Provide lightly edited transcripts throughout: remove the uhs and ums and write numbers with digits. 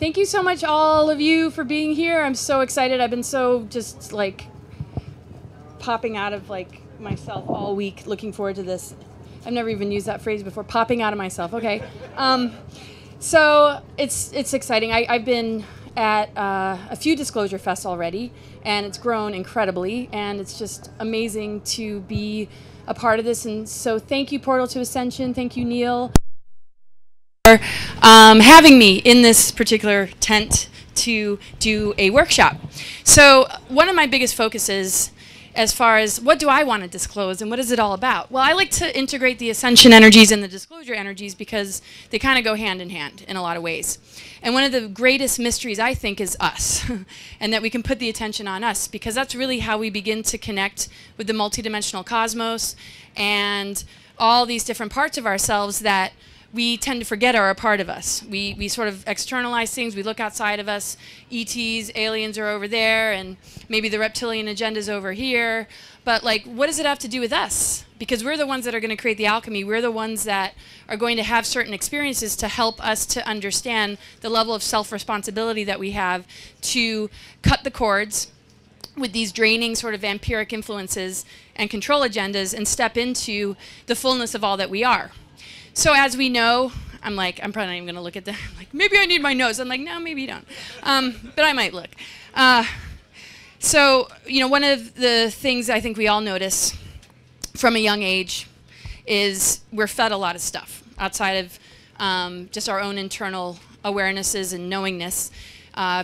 Thank you so much, all of you, for being here. I'm so excited. I've been so just like popping out of like myself all week, looking forward to this. I've never even used that phrase before, popping out of myself. Okay. So it's exciting. I've been at a few DisclosureFests already, and it's grown incredibly, and it's just amazing to be a part of this. And so thank you, Portal to Ascension. Thank you, Neil, for having me in this particular tent to do a workshop. So one of my biggest focuses as far as what do I want to disclose and what is it all about? Well, I like to integrate the ascension energies and the disclosure energies because they kind of go hand in hand in a lot of ways. And one of the greatest mysteries, I think, is us, and that we can put the attention on us, because that's really how we begin to connect with the multidimensional cosmos and all these different parts of ourselves that we tend to forget are a part of us. We sort of externalize things. We look outside of us. ETs, aliens are over there, and maybe the reptilian agenda's over here. But like, what does it have to do with us? Because we're the ones that are going to create the alchemy. We're the ones that are going to have certain experiences to help us to understand the level of self-responsibility that we have to cut the cords with these draining sort of vampiric influences and control agendas and step into the fullness of all that we are. So as we know, I'm probably not even going to look at that. I'm like, maybe I need my nose. I'm like, no, maybe you don't. But I might look. So, you know, one of the things I think we all notice from a young age is we're fed a lot of stuff outside of just our own internal awarenesses and knowingness.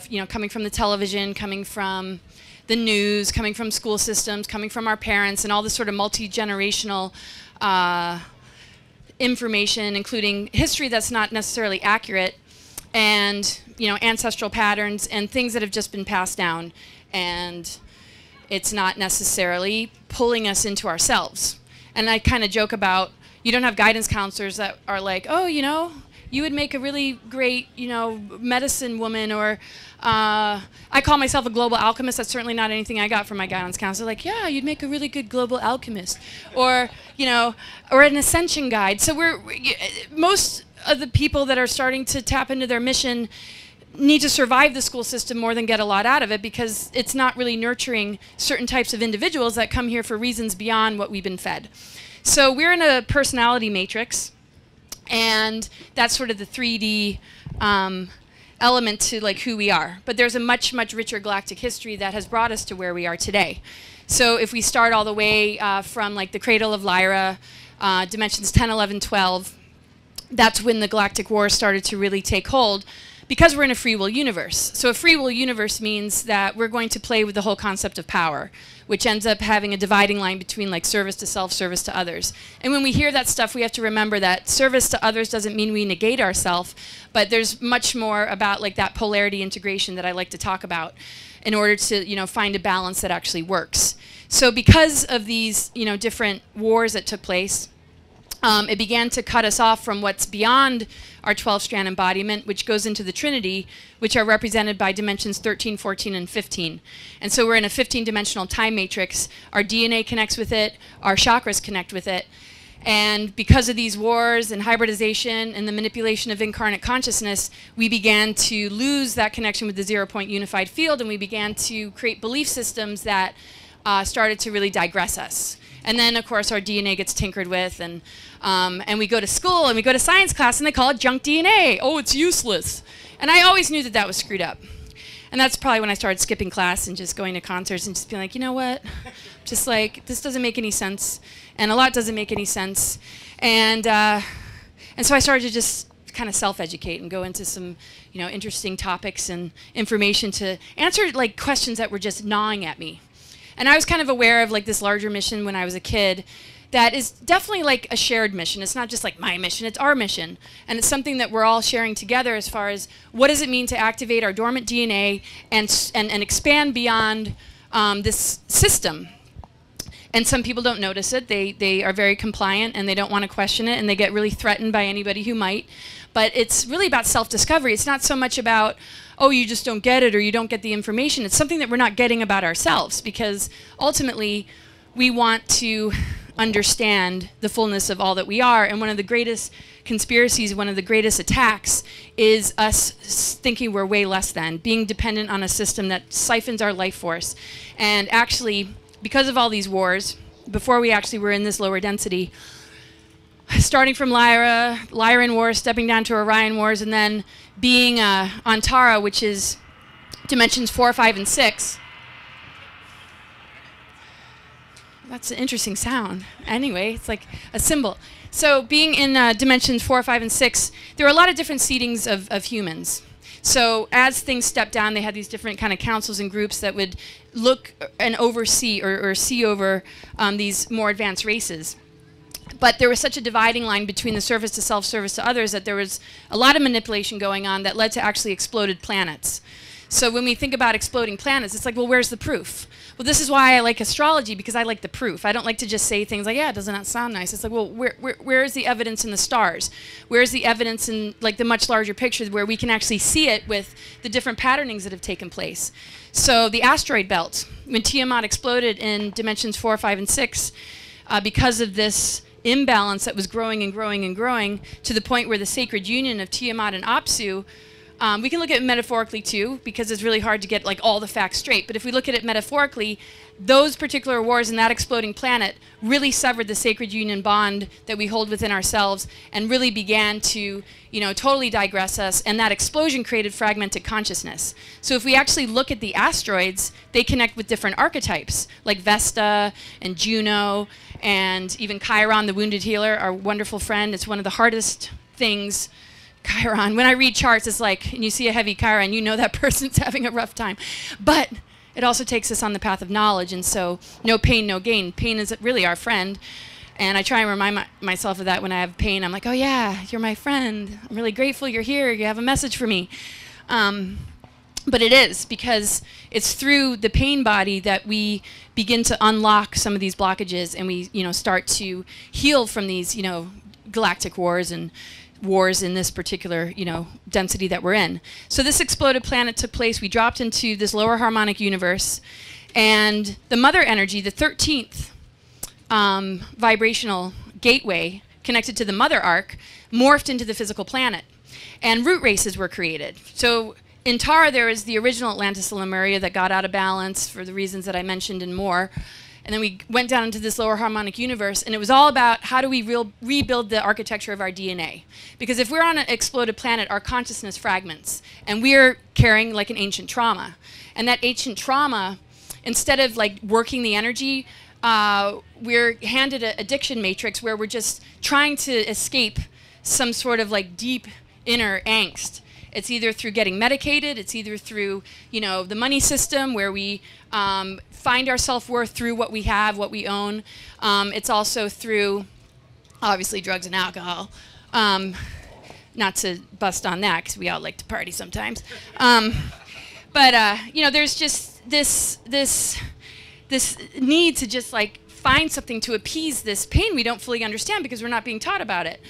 You know, coming from the television, coming from the news, coming from school systems, coming from our parents, and all this sort of multi-generational information, including history that's not necessarily accurate, and you know, ancestral patterns and things that have just been passed down, and it's not necessarily pulling us into ourselves. And I kind of joke about, you don't have guidance counselors that are like, oh, you know, you would make a really great, you know, medicine woman, or I call myself a global alchemist. That's certainly not anything I got from my guidance counselor. Like, yeah, you'd make a really good global alchemist, or you know, or an ascension guide. So most of the people that are starting to tap into their mission need to survive the school system more than get a lot out of it, because it's not really nurturing certain types of individuals that come here for reasons beyond what we've been fed. So we're in a personality matrix. And that's sort of the 3D element to like who we are. But there's a much, much richer galactic history that has brought us to where we are today. So if we start all the way from like the cradle of Lyra, dimensions 10, 11, 12, that's when the galactic war started to really take hold, because we're in a free will universe. So a free will universe means that we're going to play with the whole concept of power, which ends up having a dividing line between like service to self, service to others. And when we hear that stuff, we have to remember that service to others doesn't mean we negate ourselves, but there's much more about like that polarity integration that I like to talk about in order to, you know, find a balance that actually works. So because of these, you know, different wars that took place, it began to cut us off from what's beyond our 12-strand embodiment, which goes into the Trinity, which are represented by dimensions 13, 14, and 15. And so we're in a 15-dimensional time matrix. Our DNA connects with it. Our chakras connect with it. And because of these wars and hybridization and the manipulation of incarnate consciousness, we began to lose that connection with the zero-point unified field, and we began to create belief systems that started to really digress us. And then, of course, our DNA gets tinkered with, and we go to school, and we go to science class, and they call it junk DNA. Oh, it's useless. And I always knew that that was screwed up. And that's probably when I started skipping class and just going to concerts and just being like, you know what? Just like, this doesn't make any sense. And a lot doesn't make any sense. And so I started to just kind of self-educate and go into some, you know, interesting topics and information to answer like questions that were just gnawing at me. And I was kind of aware of like this larger mission when I was a kid that is definitely like a shared mission. It's not just like my mission, it's our mission. And it's something that we're all sharing together as far as what does it mean to activate our dormant DNA and expand beyond this system. And some people don't notice it. They are very compliant and they don't want to question it, and they get really threatened by anybody who might. But it's really about self-discovery. It's not so much about, oh, you just don't get it or you don't get the information. It's something that we're not getting about ourselves, because ultimately we want to understand the fullness of all that we are. And one of the greatest conspiracies, one of the greatest attacks is us thinking we're way less than, being dependent on a system that siphons our life force. And actually, because of all these wars, before we actually were in this lower density, starting from Lyran Wars, stepping down to Orion Wars, and then being on Tara, which is dimensions 4, 5, and 6. That's an interesting sound. Anyway, it's like a symbol. So being in dimensions 4, 5, and 6, there are a lot of different seedings of humans. So as things stepped down, they had these different kind of councils and groups that would look and oversee or see over these more advanced races. But there was such a dividing line between the service to self, service to others, that there was a lot of manipulation going on that led to actually exploded planets. So when we think about exploding planets, it's like, well, where's the proof? Well, this is why I like astrology, because I like the proof. I don't like to just say things like, yeah, doesn't that sound nice? It's like, well, where is the evidence in the stars? Where is the evidence in like the much larger pictures where we can actually see it with the different patternings that have taken place? So the Asteroid Belt, when Tiamat exploded in dimensions 4, 5, and 6, because of this imbalance that was growing and growing and growing to the point where the sacred union of Tiamat and Apsu, we can look at it metaphorically too, because it's really hard to get like all the facts straight. But if we look at it metaphorically, those particular wars in that exploding planet really severed the sacred union bond that we hold within ourselves and really began to, you know, totally digress us. And that explosion created fragmented consciousness. So if we actually look at the asteroids, they connect with different archetypes like Vesta and Juno and even Chiron, the wounded healer, our wonderful friend. It's one of the hardest things. Chiron, when I read charts, it's like, and you see a heavy Chiron, you know that person's having a rough time. But it also takes us on the path of knowledge, and so no pain, no gain. Pain is really our friend, and I try and remind myself of that when I have pain. I'm like, oh yeah, you're my friend. I'm really grateful you're here. You have a message for me. But it is, because it's through the pain body that we begin to unlock some of these blockages, and we, you know, start to heal from these, you know, galactic wars and wars in this particular, you know, density that we're in. So this exploded planet took place. We dropped into this lower harmonic universe, and the mother energy, the 13th vibrational gateway connected to the mother arc, morphed into the physical planet, and root races were created. So in Tara, there is the original Atlantis and Lemuria that got out of balance for the reasons that I mentioned and more. And then we went down into this lower harmonic universe, and it was all about how do we rebuild the architecture of our DNA. Because if we're on an exploded planet, our consciousness fragments, and we're carrying like an ancient trauma. And that ancient trauma, instead of like working the energy, we're handed an addiction matrix where we're just trying to escape some sort of like deep inner angst. It's either through getting medicated, it's either through, you know, the money system where we find our self-worth through what we have, what we own. It's also through, obviously, drugs and alcohol. Not to bust on that, because we all like to party sometimes. But you know, there's just this need to just like find something to appease this pain we don't fully understand because we're not being taught about it.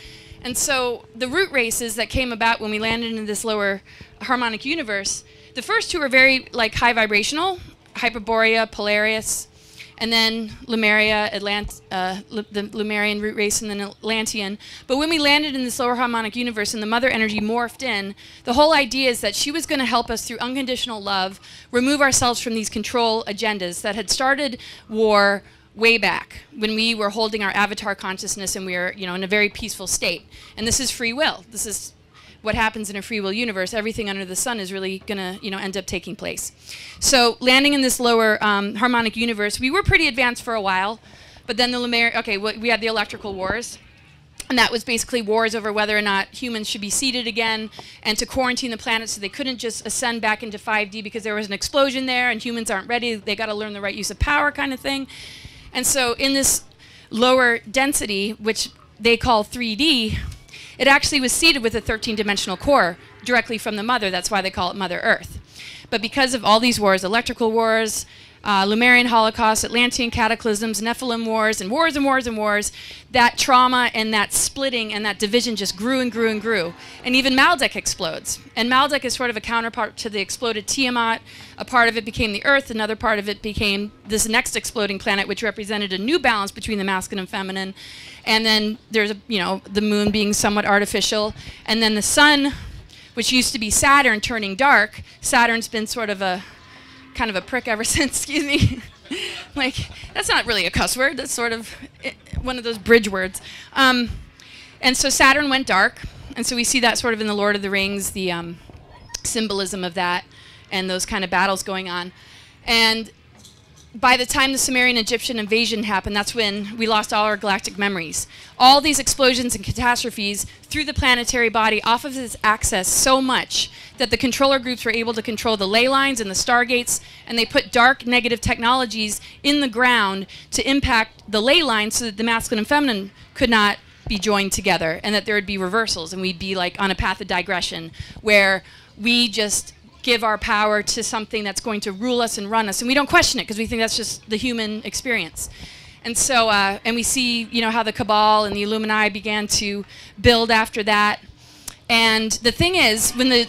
And so the root races that came about when we landed in this lower harmonic universe, the first two are very like high vibrational, Hyperborea, Polaris, and then Lemuria, the Lemurian root race, and then Atlantean. But when we landed in this lower harmonic universe and the mother energy morphed in, the whole idea is that she was going to help us through unconditional love, remove ourselves from these control agendas that had started war way back when we were holding our avatar consciousness and we were, you know, in a very peaceful state. And this is free will. This is what happens in a free will universe. Everything under the sun is really going to, you know, end up taking place. So landing in this lower harmonic universe, we were pretty advanced for a while, but then the Lemuria, okay, we had the electrical wars. And that was basically wars over whether or not humans should be seeded again and to quarantine the planet so they couldn't just ascend back into 5D because there was an explosion there and humans aren't ready. They got to learn the right use of power kind of thing. And so in this lower density, which they call 3D, it actually was seeded with a 13-dimensional core directly from the mother. That's why they call it Mother Earth. But because of all these wars, electrical wars, Lemurian Holocaust, Atlantean cataclysms, Nephilim wars, and wars and wars and wars, that trauma and that splitting and that division just grew and grew and grew. And even Maldek explodes. And Maldek is sort of a counterpart to the exploded Tiamat. A part of it became the Earth, another part of it became this next exploding planet, which represented a new balance between the masculine and feminine. And then there's, the moon being somewhat artificial. And then the sun, which used to be Saturn, turning dark. Saturn's been sort of a kind of a prick ever since, excuse me. Like, that's not really a cuss word. That's sort of one of those bridge words. And so Saturn went dark. And so we see that sort of in the Lord of the Rings, the symbolism of that and those kind of battles going on. And by the time the Sumerian Egyptian invasion happened, that's when we lost all our galactic memories. All these explosions and catastrophes threw the planetary body off of its axis so much that the controller groups were able to control the ley lines and the stargates, and they put dark negative technologies in the ground to impact the ley lines so that the masculine and feminine could not be joined together, and that there would be reversals, and we'd be like on a path of digression where we just give our power to something that's going to rule us and run us, and we don't question it because we think that's just the human experience. And so, and we see, how the Cabal and the Illuminati began to build after that. And the thing is, when the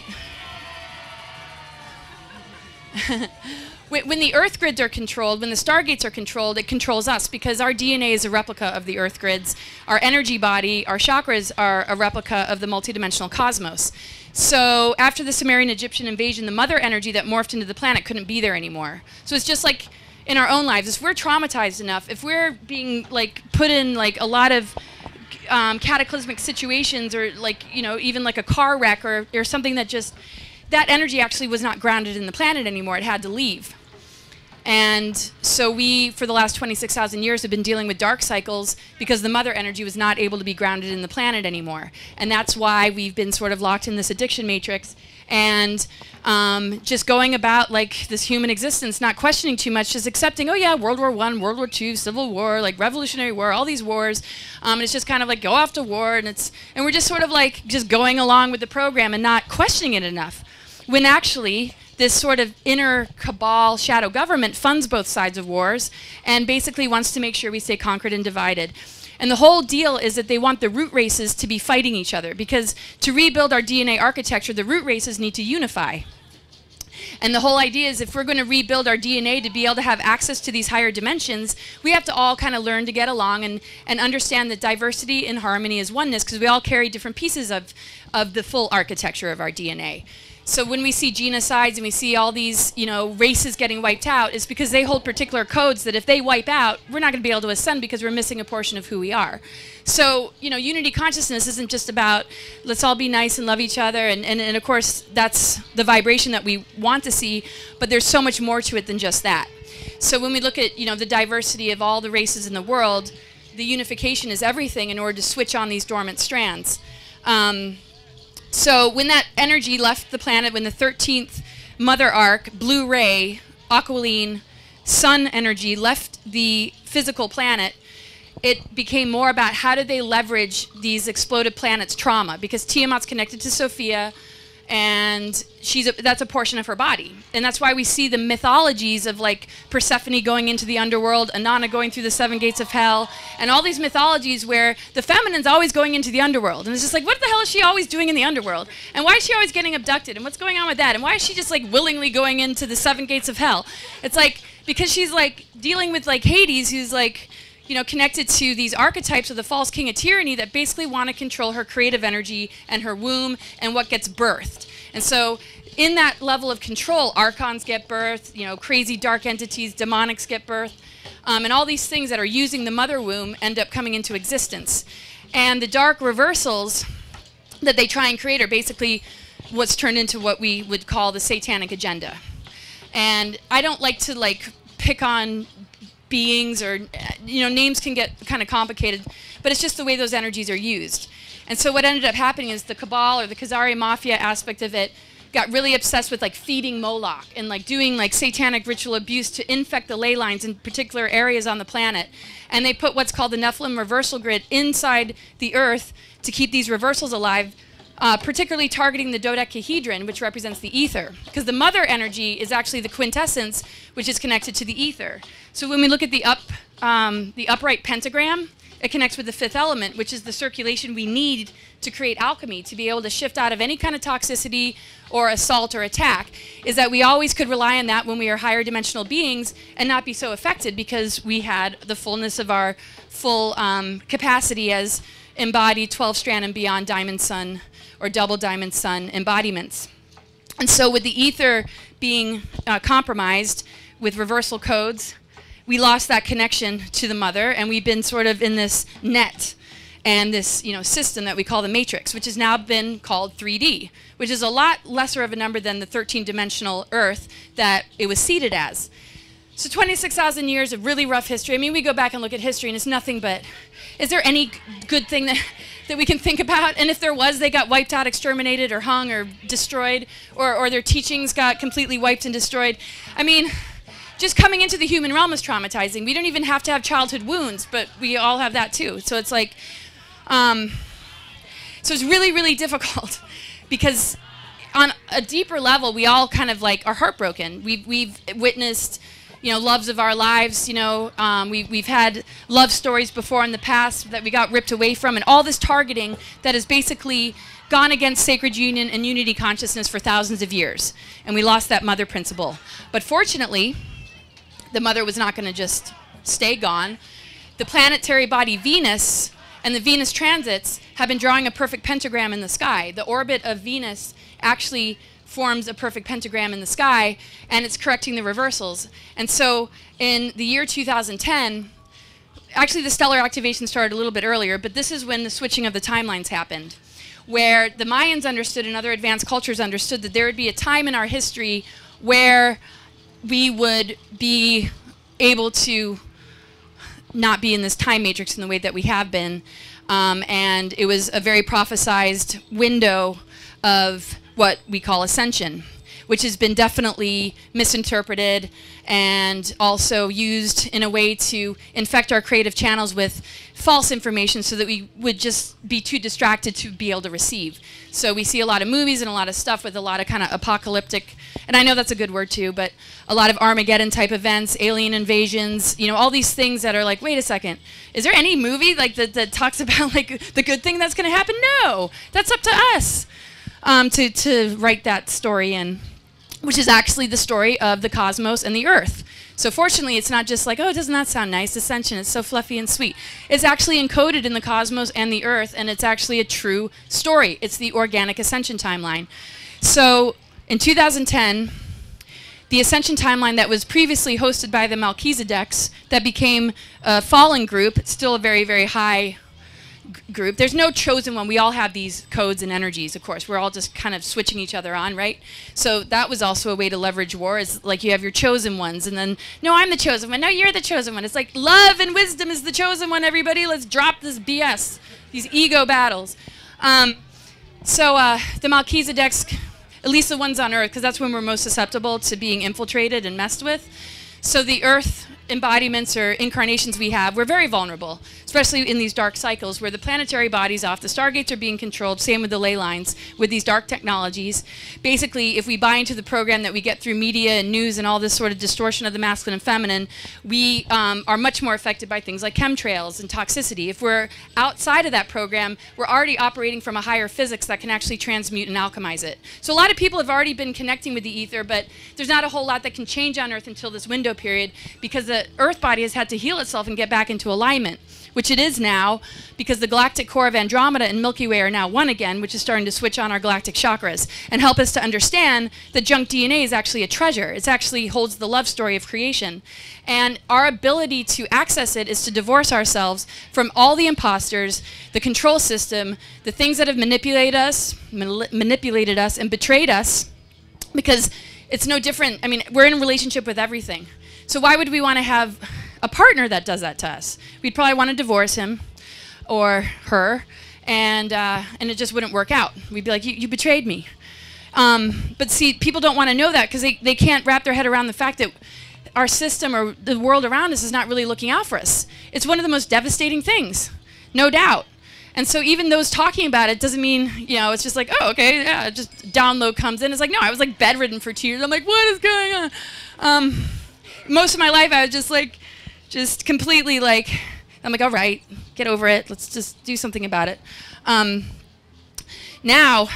when the Earth grids are controlled, when the stargates are controlled, it controls us because our DNA is a replica of the Earth grids. Our energy body, our chakras are a replica of the multidimensional cosmos. So after the Sumerian Egyptian invasion, the mother energy that morphed into the planet couldn't be there anymore. So it's just like in our own lives, if we're traumatized enough, if we're being put in a lot of cataclysmic situations, or even like a car wreck or something that just, that energy actually was not grounded in the planet anymore. It had to leave. And so we, for the last 26,000 years, have been dealing with dark cycles because the mother energy was not able to be grounded in the planet anymore. And that's why we've been sort of locked in this addiction matrix and just going about this human existence, not questioning too much, just accepting, oh yeah, World War I, World War II, Civil War, Revolutionary War, all these wars. And it's just kind of go off to war, and we're just sort of just going along with the program and not questioning it enough. When actually, this sort of inner cabal shadow government funds both sides of wars and basically wants to make sure we stay conquered and divided. And the whole deal is that they want the root races to be fighting each other, because to rebuild our DNA architecture, the root races need to unify. And the whole idea is if we're going to rebuild our DNA to be able to have access to these higher dimensions, we have to all kind of learn to get along and understand that diversity and harmony is oneness, because we all carry different pieces of the full architecture of our DNA. So when we see genocides and we see all these, races getting wiped out, it's because they hold particular codes that if they wipe out, we're not going to be able to ascend because we're missing a portion of who we are. So, unity consciousness isn't just about let's all be nice and love each other, and of course that's the vibration that we want to see, but there's so much more to it than just that. So when we look at, the diversity of all the races in the world, the unification is everything in order to switch on these dormant strands. So when that energy left the planet, when the 13th mother arc, blue ray, aquiline, sun energy left the physical planet, it became more about how did they leverage these exploded planets' trauma, because Tiamat's connected to Sophia, and that's a portion of her body. And that's why we see the mythologies of Persephone going into the underworld, Inanna going through the 7 gates of hell, and all these mythologies where the feminine's always going into the underworld. And it's just what the hell is she always doing in the underworld? And why is she always getting abducted? And what's going on with that? And why is she just willingly going into the 7 gates of hell? It's because she's dealing with Hades, who's connected to these archetypes of the false king of tyranny that basically want to control her creative energy and her womb and what gets birthed. And so in that level of control, Archons get birthed, crazy dark entities, demonics get birthed, and all these things that are using the mother womb end up coming into existence. And the dark reversals that they try and create are basically what's turned into what we would call the satanic agenda. And I don't like to pick on beings, or names can get kind of complicated, but it's just the way those energies are used. And so what ended up happening is the Cabal, or the Khazari Mafia aspect of it, got really obsessed with feeding Moloch and doing satanic ritual abuse to infect the ley lines in particular areas on the planet. And they put what's called the Nephilim reversal grid inside the Earth to keep these reversals alive, particularly targeting the dodecahedron, which represents the ether, because the mother energy is actually the quintessence, which is connected to the ether. So when we look at the upright pentagram, it connects with the fifth element, which is the circulation we need to create alchemy, to be able to shift out of any kind of toxicity or assault or attack, is that we always could rely on that when we are higher dimensional beings and not be so affected because we had the fullness of our full capacity as embodied 12-strand and beyond diamond sun or double diamond sun embodiments. And so with the ether being compromised with reversal codes, we lost that connection to the mother, and we've been sort of in this net and this system that we call the matrix, which has now been called 3D, which is a lot lesser of a number than the 13-dimensional Earth that it was seeded as. So 26,000 years of really rough history. I mean, we go back and look at history, and it's nothing but, is there any good thing that we can think about? And if there was, they got wiped out, exterminated, or hung, or destroyed, or their teachings got completely wiped and destroyed. I mean, just coming into the human realm is traumatizing. We don't even have to have childhood wounds, but we all have that too. So it's like, so it's really, really difficult because on a deeper level, we all kind of like are heartbroken. We've witnessed, loves of our lives. We've had love stories before in the past that we got ripped away from, and all this targeting that has basically gone against sacred union and unity consciousness for thousands of years, and we lost that mother principle. But fortunately, the mother was not going to just stay gone. The planetary body Venus and the Venus transits have been drawing a perfect pentagram in the sky. The orbit of Venus actually forms a perfect pentagram in the sky, and it's correcting the reversals. And so in the year 2010, actually the stellar activation started a little bit earlier, but this is when the switching of the timelines happened, where the Mayans understood and other advanced cultures understood that there would be a time in our history where we would be able to not be in this time matrix in the way that we have been. And it was a very prophesized window of what we call ascension, which has been definitely misinterpreted and also used in a way to infect our creative channels with false information so that we would just be too distracted to be able to receive. So we see a lot of movies and a lot of stuff with a lot of kind of apocalyptic, and I know that's a good word too, but a lot of Armageddon type events, alien invasions, all these things that are like, wait a second, is there any movie like that talks about like the good thing that's going to happen? No, that's up to us to write that story in, which is actually the story of the cosmos and the Earth. So fortunately, it's not just like, oh, doesn't that sound nice, Ascension, it's so fluffy and sweet. It's actually encoded in the cosmos and the Earth, and it's actually a true story. It's the organic Ascension Timeline. So in 2010, the Ascension Timeline that was previously hosted by the Melchizedeks, that became a fallen group, it's still a very, very high group. There's no chosen one. We all have these codes and energies, of course. We're all just kind of switching each other on, right? So that was also a way to leverage war, is like you have your chosen ones, and then, no, I'm the chosen one. No, you're the chosen one. It's like love and wisdom is the chosen one, everybody. Let's drop this BS, these ego battles. The Melchizedeks, at least the ones on Earth, because that's when we're most susceptible to being infiltrated and messed with. So the Earth embodiments or incarnations we have, we're very vulnerable, especially in these dark cycles where the planetary bodies off, the stargates are being controlled, same with the ley lines, with these dark technologies. Basically, if we buy into the program that we get through media and news and all this sort of distortion of the masculine and feminine, we are much more affected by things like chemtrails and toxicity. If we're outside of that program, we're already operating from a higher physics that can actually transmute and alchemize it. So a lot of people have already been connecting with the ether, but there's not a whole lot that can change on Earth until this window period, because the Earth body has had to heal itself and get back into alignment, which it is now, because the galactic core of Andromeda and Milky Way are now one again, which is starting to switch on our galactic chakras and help us to understand that junk DNA is actually a treasure. It actually holds the love story of creation. And our ability to access it is to divorce ourselves from all the imposters, the control system, the things that have manipulated us and betrayed us, because it's no different. I mean, we're in a relationship with everything. So why would we want to have a partner that does that to us? We'd probably want to divorce him or her, and it just wouldn't work out. We'd be like, you betrayed me. But see, people don't want to know that because they can't wrap their head around the fact that our system or the world around us is not really looking out for us. It's one of the most devastating things, no doubt. And so even those talking about it doesn't mean, you know, it's just like, oh, okay, yeah, just download comes in. It's like, no, I was like bedridden for 2 years. I'm like, what is going on? Most of my life I was just like, just completely like, I'm like, all right, get over it. Let's just do something about it. Now,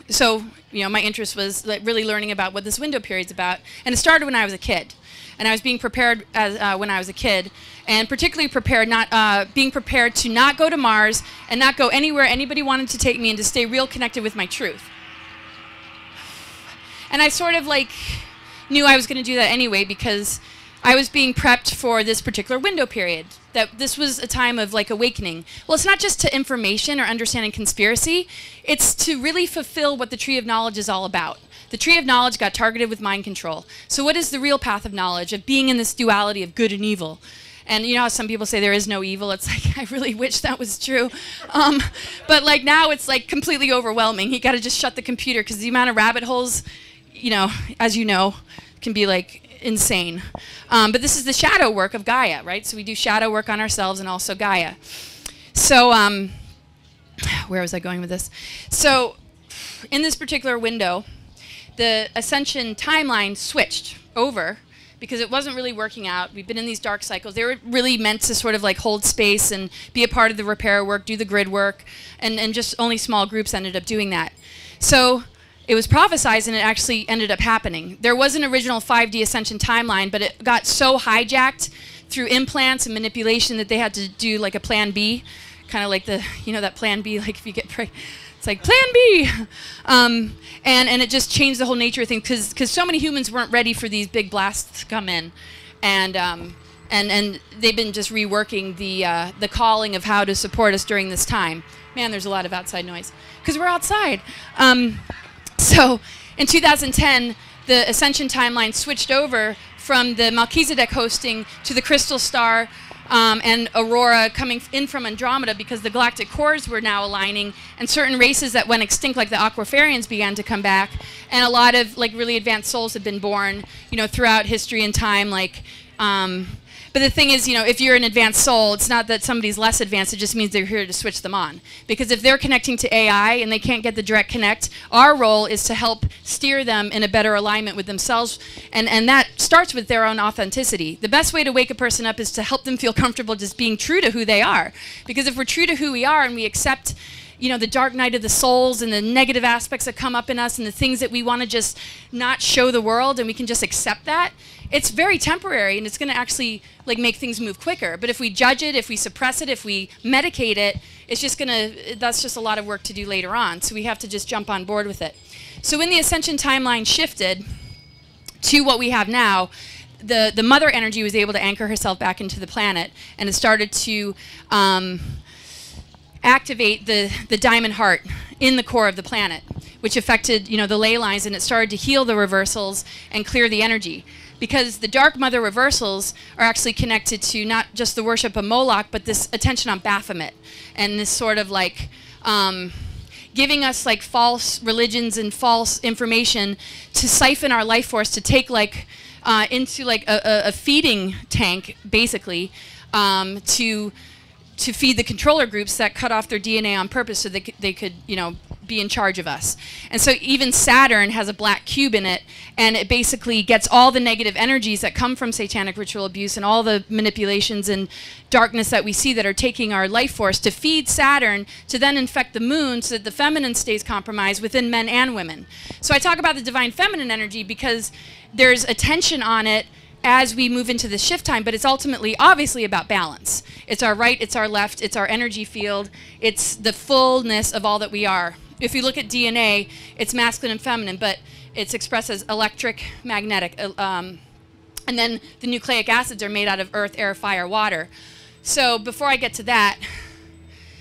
so, you know, my interest was like really learning about what this window period's about. And it started when I was a kid. And I was being prepared as, when I was a kid, and particularly prepared, being prepared to not go to Mars and not go anywhere anybody wanted to take me, and to stay real connected with my truth. And I sort of like knew I was going to do that anyway, because I was being prepped for this particular window period, that this was a time of like awakening. Well, it's not just to information or understanding conspiracy, it's to really fulfill what the Tree of Knowledge is all about. The Tree of Knowledge got targeted with mind control. So what is the real path of knowledge, of being in this duality of good and evil? And you know how some people say there is no evil? It's like, I really wish that was true. But like now it's like completely overwhelming. You gotta just shut the computer, because the amount of rabbit holes, you know, as you know, can be like insane. But this is the shadow work of Gaia, right? So we do shadow work on ourselves and also Gaia. So where was I going with this? So in this particular window, the Ascension Timeline switched over because it wasn't really working out. We've been in these dark cycles. They were really meant to sort of like hold space and be a part of the repair work, do the grid work, and just only small groups ended up doing that. So it was prophesized, and it actually ended up happening. There was an original 5D Ascension Timeline, but it got so hijacked through implants and manipulation that they had to do like a plan B, kind of like the, you know, that plan B, like if you get pregnant. It's like plan B, and it just changed the whole nature of things, because so many humans weren't ready for these big blasts to come in, and they've been just reworking the calling of how to support us during this time. Man, there's a lot of outside noise because we're outside. So in 2010, the Ascension Timeline switched over from the Melchizedek hosting to the Crystal Star. And Aurora coming in from Andromeda, because the galactic cores were now aligning, and certain races that went extinct, like the Aquafarians, began to come back, and a lot of like really advanced souls had been born, you know, throughout history and time. Like, but the thing is, you know, if you're an advanced soul, it's not that somebody's less advanced. It just means they're here to switch them on. Because if they're connecting to AI and they can't get the direct connect, our role is to help steer them in a better alignment with themselves. And that starts with their own authenticity. The best way to wake a person up is to help them feel comfortable just being true to who they are. Because if we're true to who we are and we accept, you know, the dark night of the souls and the negative aspects that come up in us and the things that we want to just not show the world, and we can just accept that, it's very temporary, and it's going to actually like make things move quicker. But if we judge it, if we suppress it, if we medicate it, it's just going to, that's just a lot of work to do later on. So we have to just jump on board with it. So when the Ascension Timeline shifted to what we have now, the mother energy was able to anchor herself back into the planet, and it started to activate the diamond heart in the core of the planet, which affected, you know, the ley lines, and it started to heal the reversals and clear the energy. Because the Dark Mother reversals are actually connected to not just the worship of Moloch, but this attention on Baphomet, and this sort of like giving us like false religions and false information to siphon our life force, to take like into like a feeding tank, basically, to feed the controller groups that cut off their DNA on purpose so they could, you know, be in charge of us. And so even Saturn has a black cube in it, and it basically gets all the negative energies that come from satanic ritual abuse and all the manipulations and darkness that we see that are taking our life force to feed Saturn, to then infect the moon so that the feminine stays compromised within men and women. So I talk about the divine feminine energy because there's a tension on it as we move into the shift time, but it's ultimately obviously about balance. It's our right, it's our left, it's our energy field, it's the fullness of all that we are. If you look at DNA, it's masculine and feminine, but it's expressed as electric, magnetic, and then the nucleic acids are made out of earth, air, fire, water. So before I get to that,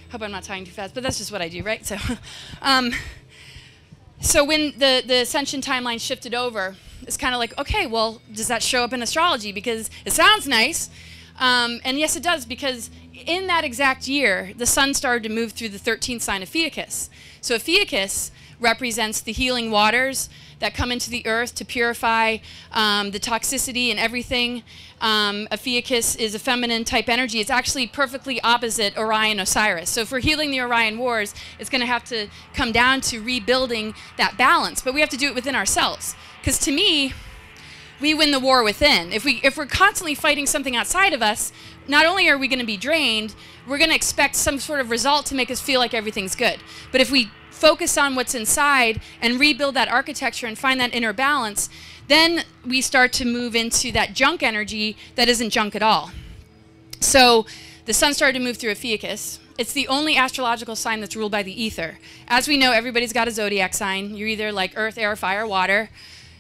hope I'm not talking too fast, but that's just what I do, right? So, so when the Ascension Timeline shifted over, it's kind of like, okay, well, does that show up in astrology? Because it sounds nice, and yes, it does, because in that exact year, the sun started to move through the 13th sign of Ophiuchus. So Ophiuchus represents the healing waters that come into the earth to purify the toxicity and everything. Ophiuchus is a feminine type energy. It's actually perfectly opposite Orion Osiris. So if we're healing the Orion wars, it's going to have to come down to rebuilding that balance. But we have to do it within ourselves. Because to me, we win the war within. If we're constantly fighting something outside of us, not only are we going to be drained, we're going to expect some sort of result to make us feel like everything's good. But if we focus on what's inside and rebuild that architecture and find that inner balance, then we start to move into that junk energy that isn't junk at all. So the sun started to move through Ophiuchus. It's the only astrological sign that's ruled by the ether. As we know, everybody's got a zodiac sign. You're either like earth, air, fire, water.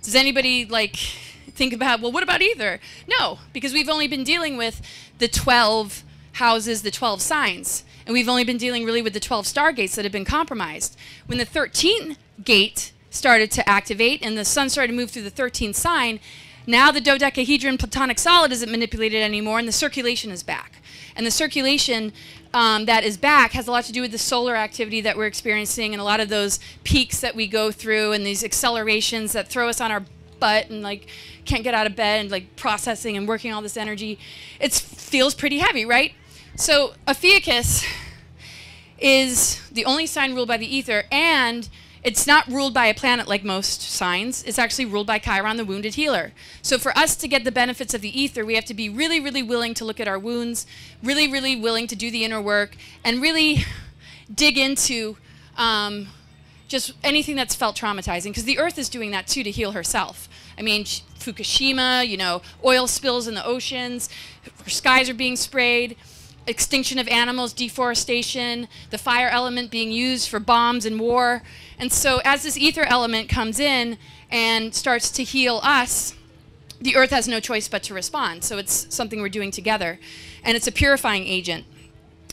Does anybody like think about, well, what about ether? No, because we've only been dealing with the 12 houses, the 12 signs. And we've only been dealing really with the 12 stargates that have been compromised. When the 13th gate started to activate and the sun started to move through the 13th sign, now the dodecahedron platonic solid isn't manipulated anymore and the circulation is back. And the circulation that is back has a lot to do with the solar activity that we're experiencing and a lot of those peaks that we go through and these accelerations that throw us on our butt and like can't get out of bed and like processing and working all this energy. It feels pretty heavy, right? So Ophiuchus is the only sign ruled by the ether, and it's not ruled by a planet like most signs. It's actually ruled by Chiron, the wounded healer. So for us to get the benefits of the ether, we have to be really, really willing to look at our wounds, really, really willing to do the inner work, and really dig into just anything that's felt traumatizing, because the earth is doing that too to heal herself. I mean, Fukushima, you know, oil spills in the oceans, skies are being sprayed, extinction of animals, deforestation, the fire element being used for bombs and war. And so as this ether element comes in and starts to heal us, the earth has no choice but to respond. So it's something we're doing together. And it's a purifying agent.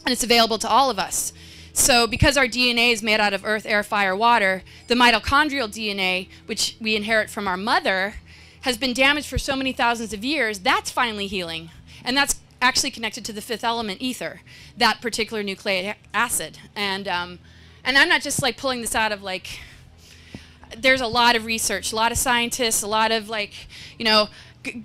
And it's available to all of us. So because our DNA is made out of earth, air, fire, water, the mitochondrial DNA, which we inherit from our mother, has been damaged for so many thousands of years. That's finally healing. And that's actually connected to the fifth element, ether, that particular nucleic acid. And I'm not just like pulling this out of like, there's a lot of research, a lot of scientists, a lot of like, you know,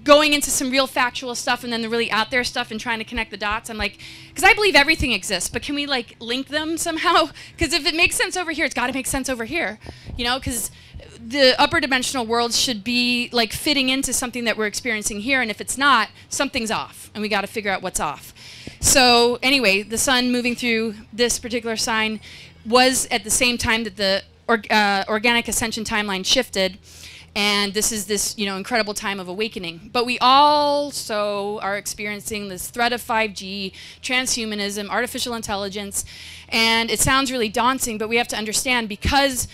going into some real factual stuff and then the really out there stuff and trying to connect the dots. I'm like, because I believe everything exists, but can we like link them somehow? Because if it makes sense over here, it's got to make sense over here, you know, because the upper dimensional world should be like fitting into something that we're experiencing here, and if it's not, something's off, and we got to figure out what's off. So anyway, the sun moving through this particular sign was at the same time that the organic Ascension Timeline shifted, and this is this, you know, incredible time of awakening. But we also are experiencing this threat of 5G, transhumanism, artificial intelligence, and it sounds really daunting, but we have to understand, because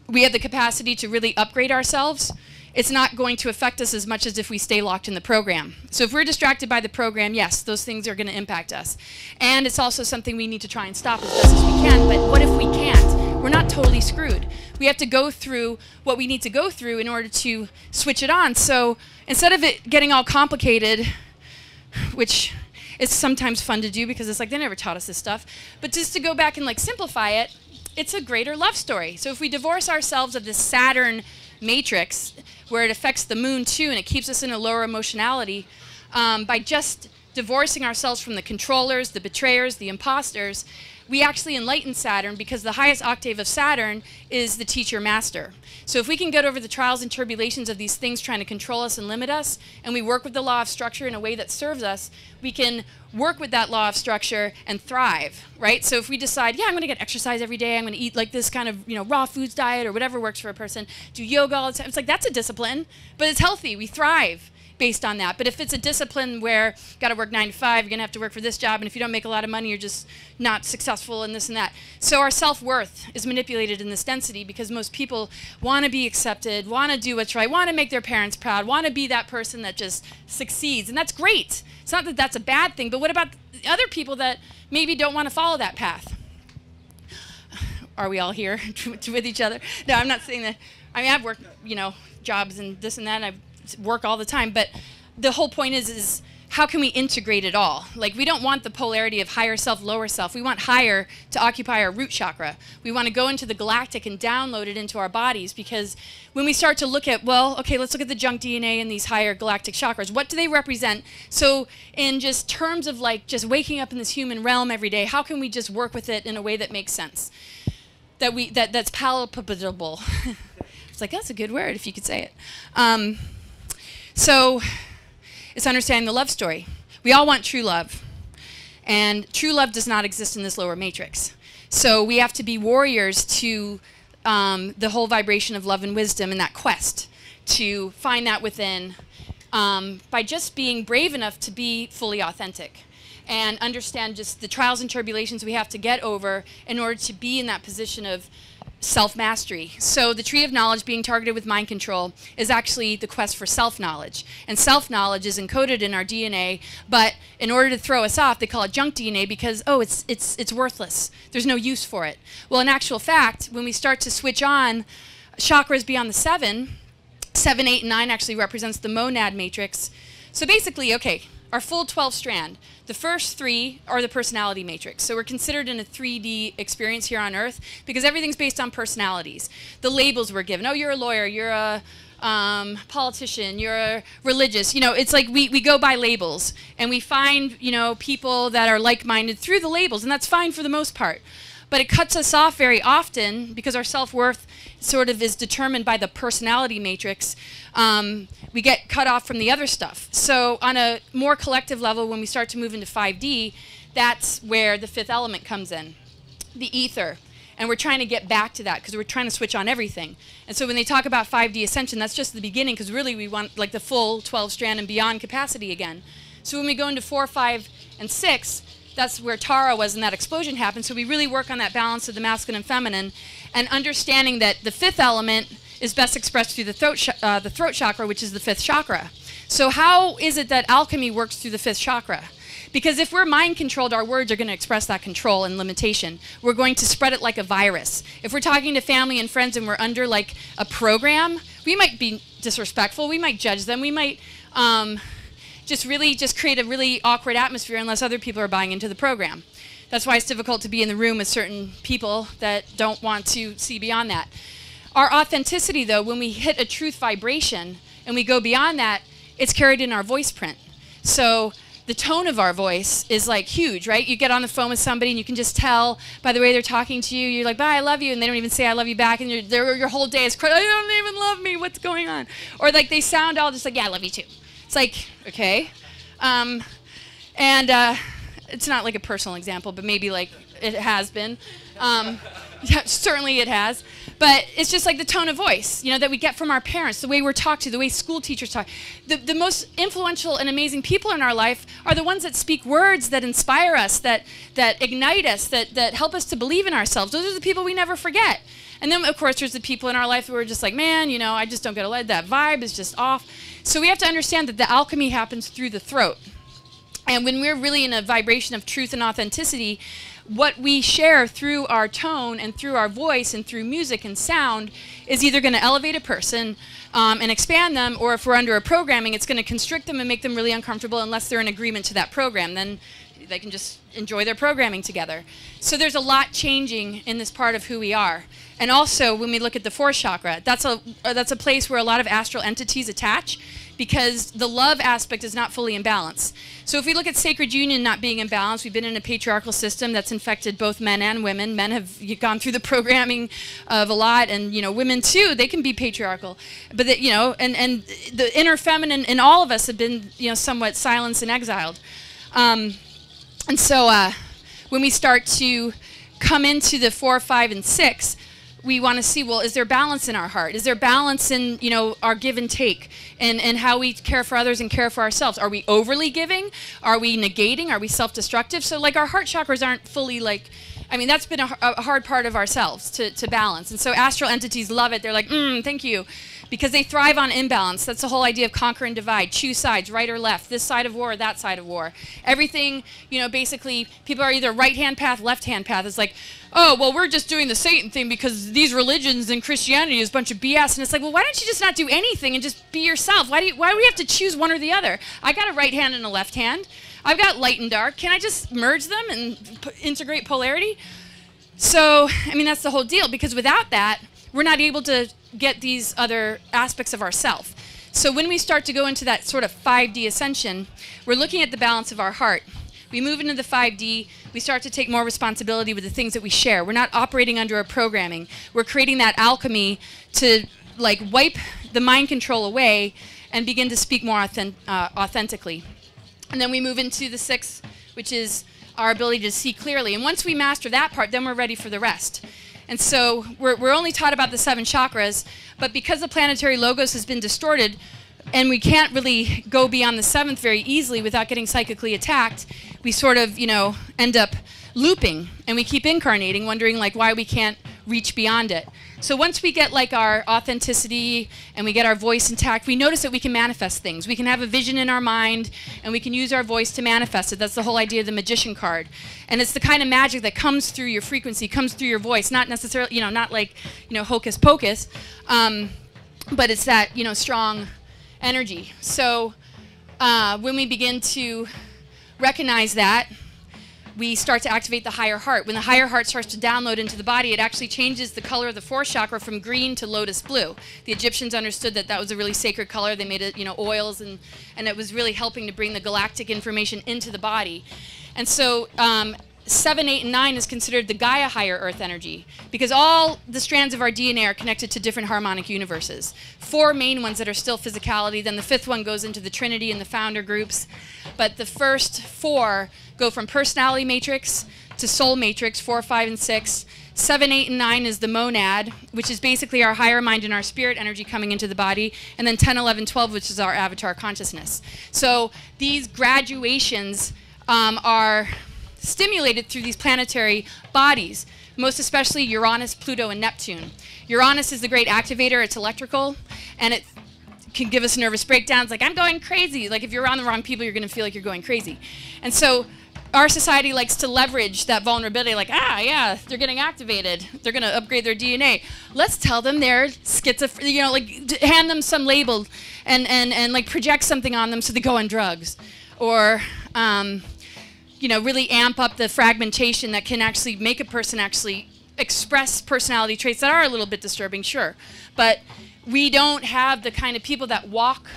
we have the capacity to really upgrade ourselves, it's not going to affect us as much as if we stay locked in the program. So if we're distracted by the program, yes, those things are going to impact us. And it's also something we need to try and stop as best as we can. But what if we can't? We're not totally screwed. We have to go through what we need to go through in order to switch it on. So instead of it getting all complicated, which is sometimes fun to do because it's like they never taught us this stuff, but just to go back and like simplify it, it's a greater love story. So if we divorce ourselves of this Saturn matrix, where it affects the moon too, and it keeps us in a lower emotionality, by just divorcing ourselves from the controllers, the betrayers, the imposters, we actually enlighten Saturn, because the highest octave of Saturn is the teacher master. So if we can get over the trials and tribulations of these things trying to control us and limit us, and we work with the law of structure in a way that serves us, we can work with that law of structure and thrive, right? So if we decide, yeah, I'm going to get exercise every day, I'm going to eat like this kind of, you know, raw foods diet or whatever works for a person, do yoga all the time, it's like that's a discipline, but it's healthy, we thrive based on that. But if it's a discipline where you got to work 9 to 5, you're going to have to work for this job, and if you don't make a lot of money, you're just not successful and this and that. So our self-worth is manipulated in this density, because most people want to be accepted, want to do what's right, want to make their parents proud, want to be that person that just succeeds. And that's great. It's not that that's a bad thing, but what about the other people that maybe don't want to follow that path? Are we all here with each other? No, I'm not saying that. I mean, I've worked, you know, jobs and this and that, and I work all the time, but the whole point is how can we integrate it all? Like, we don't want the polarity of higher self, lower self. We want higher to occupy our root chakra. We want to go into the galactic and download it into our bodies, because when we start to look at, well, okay, let's look at the junk DNA in these higher galactic chakras. What do they represent? So in just terms of like just waking up in this human realm every day, how can we just work with it in a way that makes sense? That's palatable. It's like, that's a good word if you could say it. So it's understanding the love story. We all want true love. And true love does not exist in this lower matrix. So we have to be warriors to the whole vibration of love and wisdom in that quest to find that within by just being brave enough to be fully authentic and understand just the trials and tribulations we have to get over in order to be in that position of self-mastery. So the tree of knowledge being targeted with mind control is actually the quest for self-knowledge. And self-knowledge is encoded in our DNA, but in order to throw us off, they call it junk DNA because, oh, it's worthless. There's no use for it. Well, in actual fact, when we start to switch on chakras beyond the 7, 8, and 9 actually represents the monad matrix. So basically, okay, our full 12 strand, the first 3 are the personality matrix. So we're considered in a 3D experience here on Earth because everything's based on personalities. The labels we're given. Oh, you're a lawyer, you're a politician, you're a religious. You know, it's like we go by labels. And we find, you know, people that are like-minded through the labels. And that's fine for the most part. But it cuts us off very often because our self-worth sort of is determined by the personality matrix. We get cut off from the other stuff. So on a more collective level, when we start to move into 5D, that's where the 5th element comes in, the ether. And we're trying to get back to that because we're trying to switch on everything. And so when they talk about 5D ascension, that's just the beginning because really we want like the full 12 strand and beyond capacity again. So when we go into 4, 5, and 6, that's where Tara was and that explosion happened. So we really work on that balance of the masculine and feminine and understanding that the 5th element is best expressed through the throat chakra, which is the 5th chakra. So how is it that alchemy works through the 5th chakra? Because if we're mind controlled, our words are going to express that control and limitation. We're going to spread it like a virus. If we're talking to family and friends and we're under like a program, we might be disrespectful. We might judge them. We might just create a really awkward atmosphere unless other people are buying into the program. That's why it's difficult to be in the room with certain people that don't want to see beyond that. Our authenticity, though, when we hit a truth vibration and we go beyond that, it's carried in our voice print. So the tone of our voice is like huge, right? You get on the phone with somebody and you can just tell by the way they're talking to you. You're like, bye, I love you. And they don't even say I love you back. And your whole day is, you don't even love me. What's going on? Or like they sound all just like, yeah, I love you too. It's like, okay. It's not like a personal example, but maybe like it has been. Yeah, certainly it has. But it's just like the tone of voice, you know, that we get from our parents, the way we're talked to, the way school teachers talk. The most influential and amazing people in our life are the ones that speak words that inspire us, that ignite us, that help us to believe in ourselves. Those are the people we never forget. And then, of course, there's the people in our life who are just like, man, you know, I just don't get a lead. That vibe is just off. So we have to understand that the alchemy happens through the throat. And when we're really in a vibration of truth and authenticity, what we share through our tone and through our voice and through music and sound is either going to elevate a person and expand them, or if we're under a programming, it's going to constrict them and make them really uncomfortable unless they're in agreement to that program. Then they can just enjoy their programming together. So there's a lot changing in this part of who we are. And also, when we look at the 4th chakra, that's a place where a lot of astral entities attach because the love aspect is not fully in balance. So if we look at sacred union not being in balance, we've been in a patriarchal system that's infected both men and women. Men have gone through the programming of a lot, and you know, women too, they can be patriarchal. But you know, and the inner feminine in all of us have been, you know, somewhat silenced and exiled. And so when we start to come into the 4, 5, and 6, we want to see, well, is there balance in our heart? Is there balance in, you know, our give and take and how we care for others and care for ourselves? Are we overly giving? Are we negating? Are we self-destructive? So like our heart chakras aren't fully like I mean, that's been a hard part of ourselves to balance. And so astral entities love it. They're like, thank you. Because they thrive on imbalance. That's the whole idea of conquer and divide. Choose sides, right or left, this side of war or that side of war. Everything, you know, basically, people are either right-hand path, left-hand path. It's like, oh, well, we're just doing the Satan thing because these religions and Christianity is a bunch of BS. And it's like, well, why don't you just not do anything and just be yourself? Why do we have to choose one or the other? I got a right hand and a left hand. I've got light and dark. Can I just merge them and integrate polarity? So, I mean, that's the whole deal, because without that, we're not able to get these other aspects of ourself. So when we start to go into that sort of 5D ascension, we're looking at the balance of our heart. We move into the 5D, we start to take more responsibility with the things that we share. We're not operating under a programming. We're creating that alchemy to like wipe the mind control away and begin to speak more authentically. And then we move into the 6th, which is our ability to see clearly. And once we master that part, then we're ready for the rest. And so we're only taught about the 7 chakras, but because the planetary logos has been distorted, and we can't really go beyond the 7th very easily without getting psychically attacked, we sort of, you know, end up looping, and we keep incarnating, wondering like why we can't reach beyond it. So once we get like our authenticity and we get our voice intact, we notice that we can manifest things. We can have a vision in our mind and we can use our voice to manifest it. That's the whole idea of the magician card. And it's the kind of magic that comes through your frequency, comes through your voice, not necessarily, you know, not like, you know, hocus pocus, but it's that, you know, strong energy. So when we begin to recognize that, we start to activate the higher heart. When the higher heart starts to download into the body, it actually changes the color of the 4th chakra from green to lotus blue. The Egyptians understood that that was a really sacred color. They made it, you know, oils, and it was really helping to bring the galactic information into the body. And so 7, 8, and 9 is considered the Gaia higher earth energy, because all the strands of our DNA are connected to different harmonic universes. 4 main ones that are still physicality, then the 5th one goes into the Trinity and the founder groups. But the first 4 go from personality matrix to soul matrix, 4, 5, and 6. 7, 8, and 9 is the monad, which is basically our higher mind and our spirit energy coming into the body. And then 10, 11, 12, which is our avatar consciousness. So these graduations are stimulated through these planetary bodies, most especially Uranus, Pluto, and Neptune. Uranus is the great activator. It's electrical, and it can give us nervous breakdowns like, I'm going crazy. Like if you're around the wrong people, you're going to feel like you're going crazy. And so our society likes to leverage that vulnerability, like, yeah, they're getting activated. They're going to upgrade their DNA. Let's tell them they're schizophrenic, you know, like hand them some label and like project something on them so they go on drugs. Or, you know, really amp up the fragmentation that can actually make a person actually express personality traits that are a little bit disturbing, sure. But we don't have the kind of people that walk,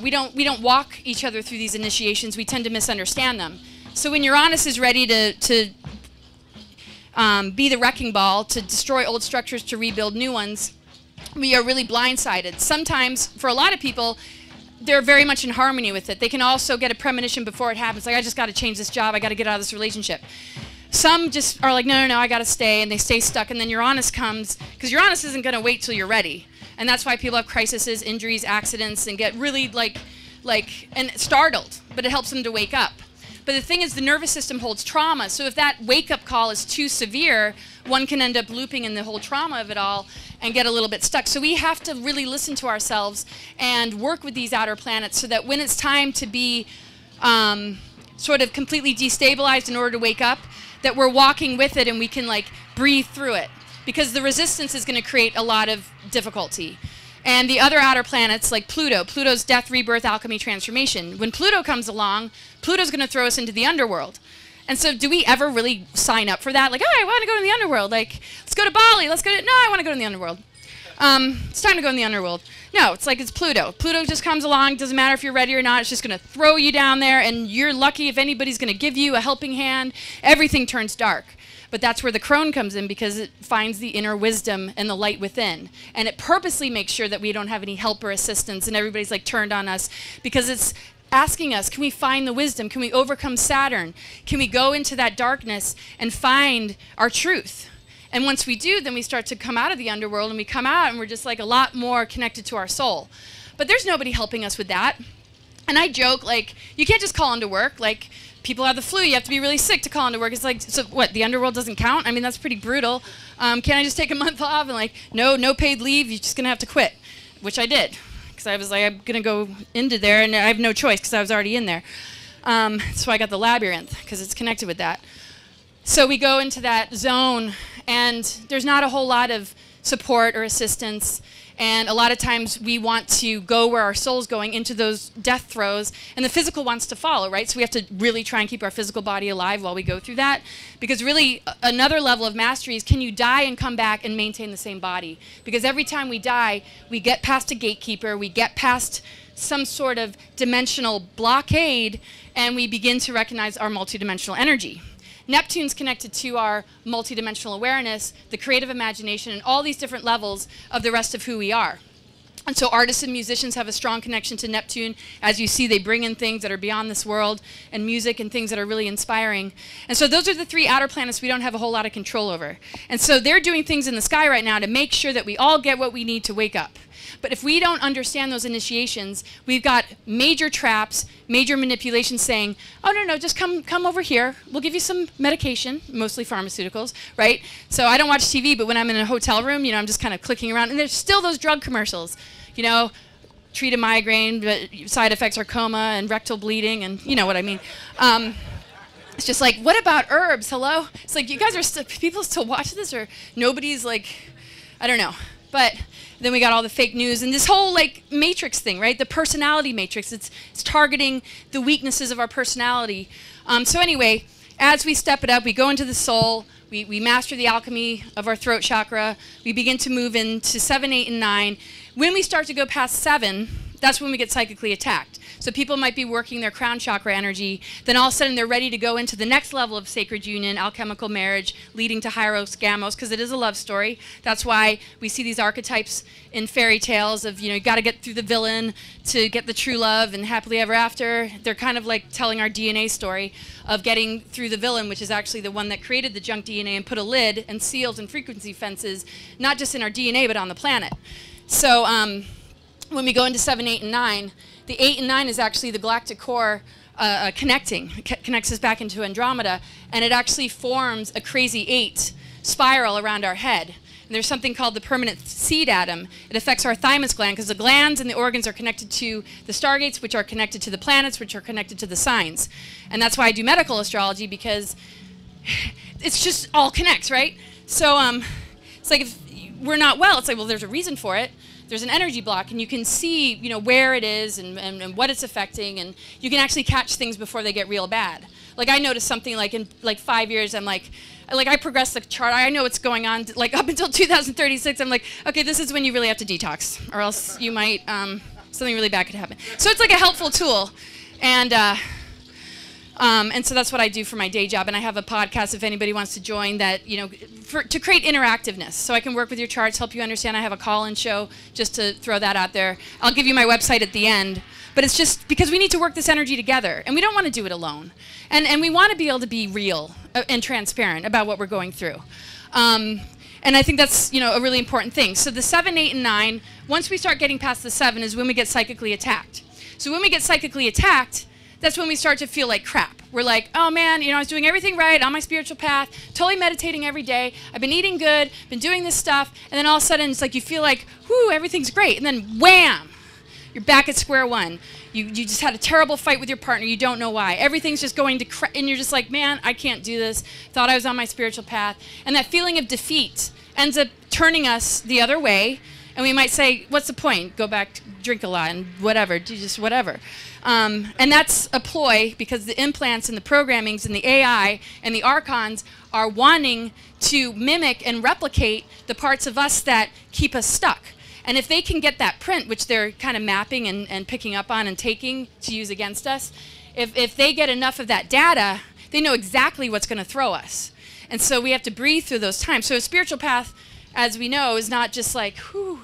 we don't walk each other through these initiations. We tend to misunderstand them. So when Uranus is ready to be the wrecking ball, to destroy old structures, to rebuild new ones, we are really blindsided. Sometimes, for a lot of people, they're very much in harmony with it. They can also get a premonition before it happens, like, I just got to change this job, I got to get out of this relationship. Some just are like, no, I got to stay, and they stay stuck, and then Uranus comes, because Uranus isn't going to wait till you're ready. And that's why people have crises, injuries, accidents, and get really and startled, but it helps them to wake up. But the thing is, the nervous system holds trauma, so if that wake-up call is too severe, one can end up looping in the whole trauma of it all and get a little bit stuck. So we have to really listen to ourselves and work with these outer planets so that when it's time to be sort of completely destabilized in order to wake up, that we're walking with it and we can like breathe through it. Because the resistance is going to create a lot of difficulty. And the other outer planets, like Pluto's death, rebirth, alchemy, transformation. When Pluto comes along, Pluto's going to throw us into the underworld. And so do we ever really sign up for that? Like, oh, I want to go to the underworld. Like, let's go to Bali. Let's go to, no, I want to go to the underworld. It's time to go in the underworld. No, it's like it's Pluto. Pluto just comes along. Doesn't matter if you're ready or not. It's just going to throw you down there. And you're lucky if anybody's going to give you a helping hand. Everything turns dark. But that's where the crone comes in, because it finds the inner wisdom and the light within. And it purposely makes sure that we don't have any help or assistance and everybody's like turned on us, because it's asking us, can we find the wisdom? Can we overcome Saturn? Can we go into that darkness and find our truth? And once we do, then we start to come out of the underworld, and we come out and we're just like a lot more connected to our soul. But there's nobody helping us with that. And I joke, like, you can't just call into work. Like, people have the flu, you have to be really sick to call into work. It's like, so what, the underworld doesn't count? I mean, that's pretty brutal. Can I just take a month off? And like, no paid leave, you're just going to have to quit, which I did. Because I was like, I'm going to go into there, and I have no choice because I was already in there. So I got the labyrinth, because it's connected with that. So we go into that zone, and there's not a whole lot of support or assistance. And a lot of times we want to go where our soul's going, into those death throes, and the physical wants to follow, right? So we have to really try and keep our physical body alive while we go through that. Because really, another level of mastery is, can you die and come back and maintain the same body? Because every time we die, we get past a gatekeeper, we get past some sort of dimensional blockade, and we begin to recognize our multidimensional energy. Neptune's connected to our multidimensional awareness, the creative imagination, and all these different levels of the rest of who we are. And so artists and musicians have a strong connection to Neptune. As you see, they bring in things that are beyond this world, and music and things that are really inspiring. And so those are the three outer planets we don't have a whole lot of control over. And so they're doing things in the sky right now to make sure that we all get what we need to wake up. But if we don't understand those initiations, we've got major traps, major manipulations saying, oh, no, just come over here. We'll give you some medication, mostly pharmaceuticals, right? So I don't watch TV, but when I'm in a hotel room, I'm just kind of clicking around. And there's still those drug commercials, treat a migraine, but side effects are coma and rectal bleeding, and you know what I mean. It's just like, what about herbs? Hello? It's like, you guys are people still watch this, or nobody's like, I don't know. But then we got all the fake news and this whole like matrix thing, right? The personality matrix. It's targeting the weaknesses of our personality. So anyway, as we step it up, we go into the soul. We master the alchemy of our throat chakra. We begin to move into 7, 8, and 9. When we start to go past 7, that's when we get psychically attacked. So people might be working their crown chakra energy, then all of a sudden they're ready to go into the next level of sacred union, alchemical marriage, leading to Hieros Gamos, because it is a love story. That's why we see these archetypes in fairy tales of, you got to get through the villain to get the true love and happily ever after. They're kind of like telling our DNA story of getting through the villain, which is actually the one that created the junk DNA and put a lid and seals and frequency fences, not just in our DNA, but on the planet. So when we go into 7, 8, and 9, the 8 and 9 is actually the galactic core connects us back into Andromeda, and it actually forms a crazy 8 spiral around our head. And there's something called the permanent seed atom. It affects our thymus gland, because the glands and the organs are connected to the stargates, which are connected to the planets, which are connected to the signs. And that's why I do medical astrology, because it's just all connects, right? So it's like if we're not well, it's like, well, there's a reason for it. There's an energy block, and you can see, where it is and what it's affecting, and you can actually catch things before they get real bad. Like I noticed something like in like 5 years, I'm like I progressed the chart. I know what's going on. Like up until 2036, I'm like, okay, this is when you really have to detox, or else you might something really bad could happen. So it's like a helpful tool, and so that's what I do for my day job. And I have a podcast if anybody wants to join that, to create interactiveness. So I can work with your charts, help you understand. I have a call-in show, just to throw that out there. I'll give you my website at the end. But it's just because we need to work this energy together. And we don't want to do it alone. And we want to be able to be real and transparent about what we're going through. And I think that's, a really important thing. So the 7, 8, and 9, once we start getting past the 7 is when we get psychically attacked. So when we get psychically attacked, that's when we start to feel like crap. We're like, oh man, I was doing everything right on my spiritual path, totally meditating every day, I've been eating good, been doing this stuff, and then all of a sudden it's like you feel like, whoo, everything's great, and then wham, you're back at square one. You just had a terrible fight with your partner, you don't know why. Everything's just going to crap, and you're just like, man, I can't do this, thought I was on my spiritual path. And that feeling of defeat ends up turning us the other way, and we might say, what's the point? Go back, drink a lot, and whatever, do just whatever. And that's a ploy, because the implants and the programmings and the AI and the Archons are wanting to mimic and replicate the parts of us that keep us stuck. And if they can get that print, which they're kind of mapping and picking up on and taking to use against us, if they get enough of that data, they know exactly what's going to throw us. And so we have to breathe through those times. So a spiritual path, as we know, is not just like, whew,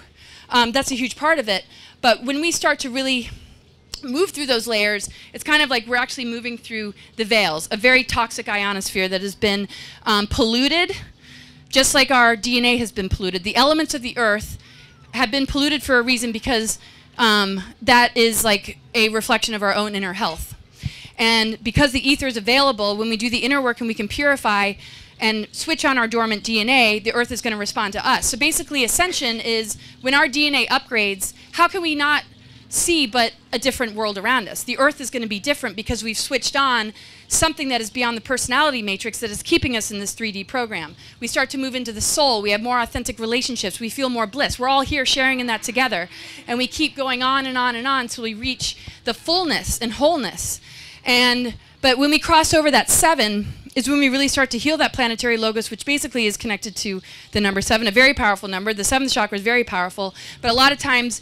that's a huge part of it. But when we start to really move through those layers, it's kind of like we're actually moving through the veils, a very toxic ionosphere that has been polluted, just like our DNA has been polluted. The elements of the earth have been polluted for a reason, because that is like a reflection of our own inner health. And because the ether is available, when we do the inner work and we can purify and switch on our dormant DNA, the earth is going to respond to us. So basically, ascension is when our DNA upgrades, how can we not see but a different world around us? The earth is going to be different because we've switched on something that is beyond the personality matrix that is keeping us in this 3D program. We start to move into the soul. We have more authentic relationships. We feel more bliss. We're all here sharing in that together. And we keep going on and on and on until we reach the fullness and wholeness. But when we cross over that 7 is when we really start to heal that planetary logos, which basically is connected to the number 7, a very powerful number. The 7th chakra is very powerful, but a lot of times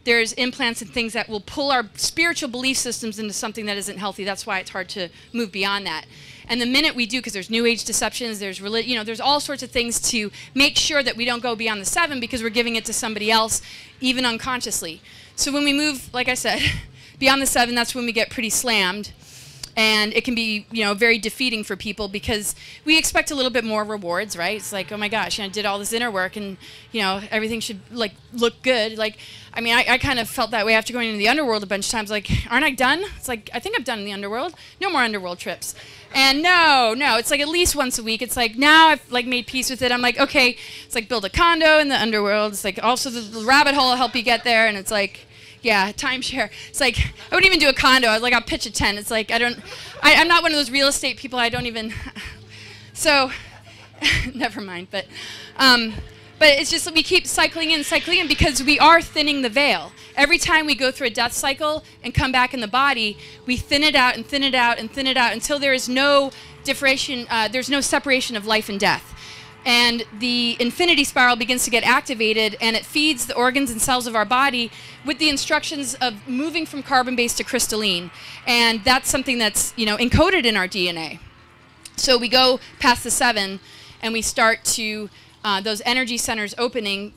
there's implants and things that will pull our spiritual belief systems into something that isn't healthy. That's why it's hard to move beyond that. And the minute we do, because there's new age deceptions, there's there's all sorts of things to make sure that we don't go beyond the 7 because we're giving it to somebody else, even unconsciously. So when we move, like I said, beyond the 7, that's when we get pretty slammed. And it can be, very defeating for people because we expect a little bit more rewards, right? It's like, oh my gosh, I did all this inner work and, everything should look good. I kind of felt that way after going into the underworld a bunch of times. Like, aren't I done? It's like, I think I'm done in the underworld. No more underworld trips. And no, it's like at least once a week. It's like now I've made peace with it. I'm like, okay, it's like build a condo in the underworld. It's like also the rabbit hole will help you get there. And it's like, yeah, timeshare. It's like, I wouldn't even do a condo. I was like, I'll pitch a tent. It's like, I'm not one of those real estate people. I don't even, so, never mind. But it's just that we keep cycling in because we are thinning the veil. Every time we go through a death cycle and come back in the body, we thin it out and thin it out and thin it out until there is no differentiation, there's no separation of life and death. And the infinity spiral begins to get activated, and it feeds the organs and cells of our body with the instructions of moving from carbon-based to crystalline. And that's something that's, encoded in our DNA. So we go past the 7, and we start to those energy centers opening,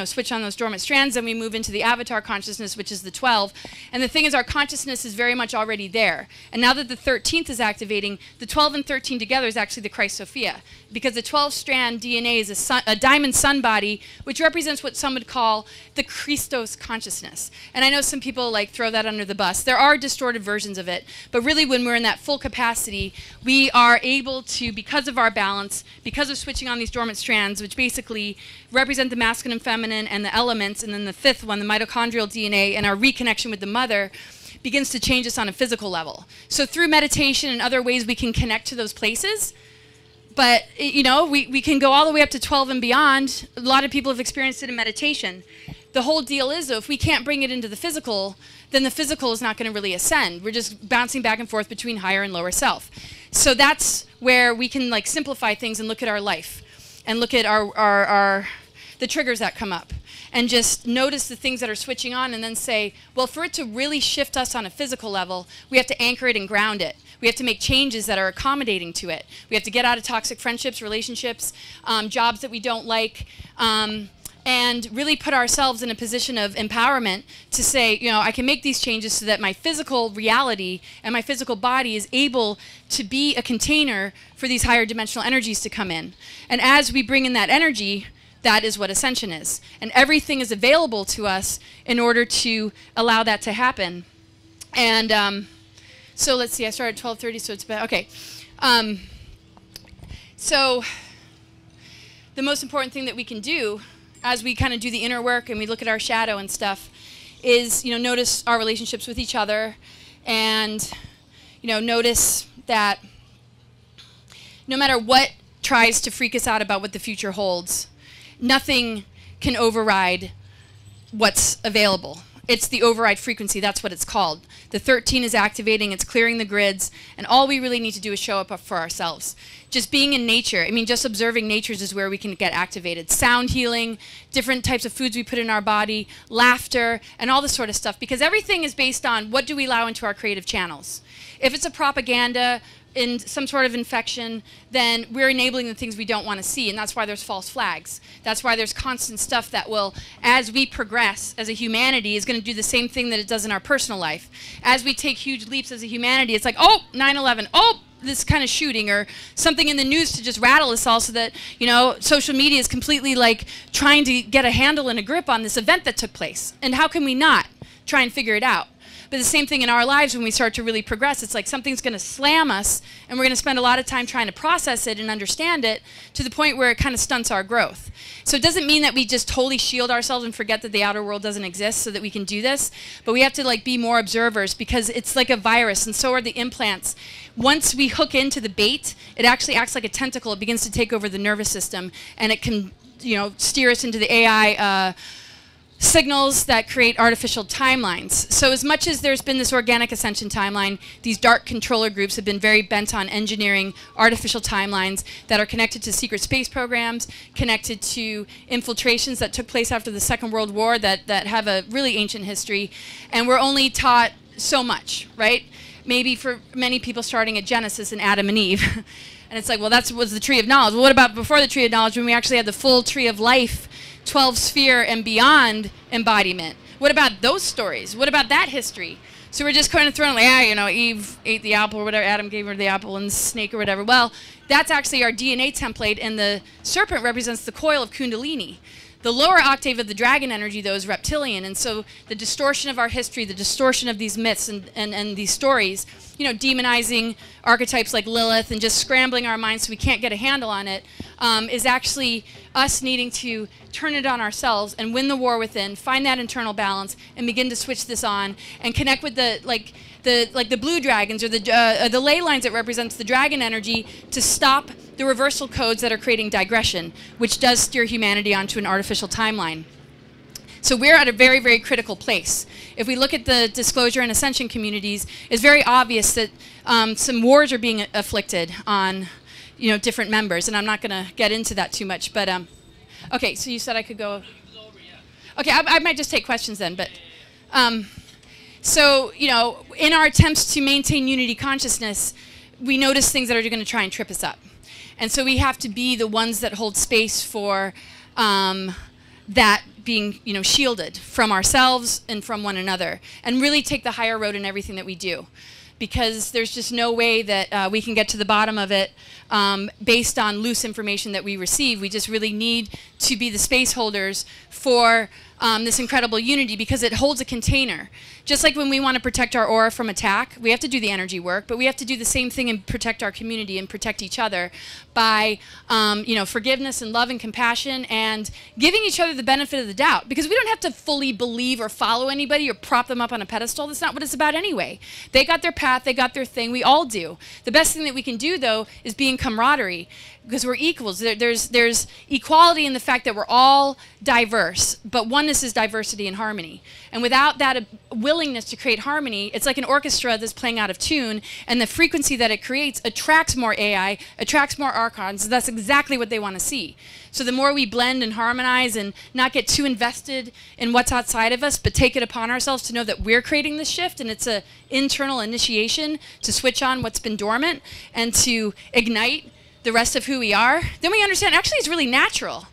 switch on those dormant strands, and we move into the avatar consciousness, which is the 12. And the thing is, our consciousness is very much already there. And now that the 13th is activating, the 12 and 13 together is actually the Christ Sophia. Because the 12-strand DNA is a diamond sun body, which represents what some would call the Christos consciousness. And I know some people throw that under the bus. There are distorted versions of it, but really when we're in that full capacity, we are able to, because of our balance, because of switching on these dormant strands, which basically represent the masculine, feminine, and the elements, and then the 5th one, the mitochondrial DNA, and our reconnection with the mother, begins to change us on a physical level. So through meditation and other ways we can connect to those places. But, we can go all the way up to 12 and beyond. A lot of people have experienced it in meditation. The whole deal is, though, if we can't bring it into the physical, then the physical is not going to really ascend. We're just bouncing back and forth between higher and lower self. So that's where we can, simplify things and look at our life and look at the triggers that come up and just notice the things that are switching on and then say, well, for it to really shift us on a physical level, we have to anchor it and ground it. We have to make changes that are accommodating to it. We have to get out of toxic friendships, relationships, jobs that we don't like, and really put ourselves in a position of empowerment to say, I can make these changes so that my physical reality and my physical body is able to be a container for these higher dimensional energies to come in. And as we bring in that energy, that is what ascension is. And everything is available to us in order to allow that to happen. And so let's see, I started at 12:30, so it's about, okay. So the most important thing that we can do as we kind of do the inner work and we look at our shadow and stuff is, notice our relationships with each other and, notice that no matter what tries to freak us out about what the future holds, nothing can override what's available. It's the override frequency. That's what it's called. The 13 is activating. It's clearing the grids. And all we really need to do is show up for ourselves. Just being in nature. Just observing nature is where we can get activated. Sound healing, different types of foods we put in our body, laughter, and all this sort of stuff. Because everything is based on what do we allow into our creative channels. If it's a propaganda in some sort of infection, then we're enabling the things we don't want to see, and that's why there's false flags. That's why there's constant stuff that will, as we progress as a humanity, is going to do the same thing that it does in our personal life. As we take huge leaps as a humanity, it's like, oh, 9/11, oh, this kind of shooting, or something in the news to just rattle us all so that, social media is completely trying to get a handle and a grip on this event that took place. And how can we not try and figure it out? But the same thing in our lives when we start to really progress. It's like something's going to slam us, and we're going to spend a lot of time trying to process it and understand it to the point where it kind of stunts our growth. So it doesn't mean that we just totally shield ourselves and forget that the outer world doesn't exist so that we can do this. But we have to like be more observers, because it's like a virus, and so are the implants. Once we hook into the bait, it actually acts like a tentacle. It begins to take over the nervous system, and it can, you know, steer us into the AI signals that create artificial timelines. So as much as there's been this organic ascension timeline, these dark controller groups have been very bent on engineering artificial timelines that are connected to secret space programs, connected to infiltrations that took place after the Second World War that have a really ancient history. And we're only taught so much, right? Maybe for many people starting at Genesis and Adam and Eve. And it's like, well, that was the tree of knowledge. Well, what about before the tree of knowledge, when we actually had the full tree of life, 12 sphere and beyond embodiment? What about those stories? What about that history? So we're just kind of throwing, like, yeah, you know, Eve ate the apple or whatever, Adam gave her the apple, and the snake or whatever. Well, that's actually our DNA template, and the serpent represents the coil of Kundalini. The lower octave of the dragon energy, though, is reptilian, and so the distortion of our history, the distortion of these myths and these stories, you know, demonizing archetypes like Lilith and just scrambling our minds so we can't get a handle on it, is actually us needing to turn it on ourselves and win the war within, find that internal balance, and begin to switch this on and connect with the blue dragons or the ley lines that represents the dragon energy to stop the reversal codes that are creating digression, which does steer humanity onto an artificial timeline. So we're at a very, very critical place. If we look at the disclosure and ascension communities, it's very obvious that some wars are being afflicted on, you know, different members, and I'm not going to get into that too much. But okay, so you said I could go. Okay, I might just take questions then. But so, you know, in our attempts to maintain unity consciousness, we notice things that are going to try and trip us up. And so we have to be the ones that hold space for that being, you know, shielded from ourselves and from one another, and really take the higher road in everything that we do. Because there's just no way that we can get to the bottom of it based on loose information that we receive. We just really need to be the space holders for this incredible unity, because it holds a container. Just like when we want to protect our aura from attack, we have to do the energy work, but we have to do the same thing and protect our community and protect each other by you know, forgiveness and love and compassion and giving each other the benefit of the doubt. Because we don't have to fully believe or follow anybody or prop them up on a pedestal. That's not what it's about anyway. They got their path, they got their thing, we all do. The best thing that we can do, though, is be in camaraderie, because we're equals. There's equality in the fact that we're all diverse, but oneness is diversity and harmony. And without that willingness to create harmony, it's like an orchestra that's playing out of tune, and the frequency that it creates attracts more AI, attracts more Archons. That's exactly what they want to see. So the more we blend and harmonize and not get too invested in what's outside of us, but take it upon ourselves to know that we're creating the shift, and it's an internal initiation to switch on what's been dormant and to ignite the rest of who we are, then we understand actually it's really natural.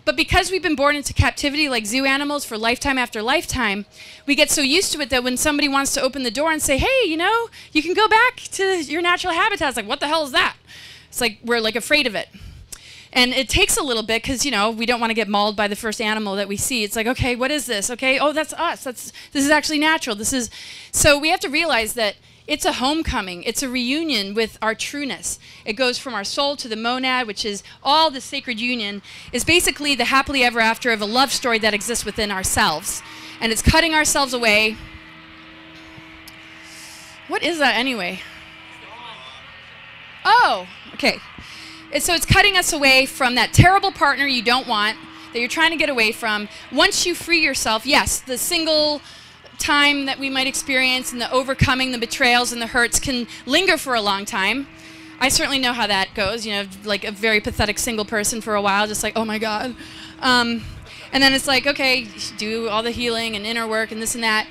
But because we've been born into captivity like zoo animals for lifetime after lifetime, we get so used to it that when somebody wants to open the door and say, hey, you know, you can go back to your natural habitat, it's like, what the hell is that? It's like we're like afraid of it. And it takes a little bit because, you know, we don't want to get mauled by the first animal that we see. It's like, okay, what is this? Okay, oh, that's us. This is actually natural. So we have to realize that it's a homecoming. It's a reunion with our trueness. It goes from our soul to the monad, which is all the sacred union, is basically the happily ever after of a love story that exists within ourselves. And it's cutting ourselves away. What is that anyway? Oh, okay. So it's cutting us away from that terrible partner you don't want, that you're trying to get away from. Once you free yourself, yes, the single time that we might experience and the overcoming the betrayals and the hurts can linger for a long time. I certainly know how that goes, you know, like a very pathetic single person for a while, just like, oh my God. And then it's like, okay, do all the healing and inner work and this and that.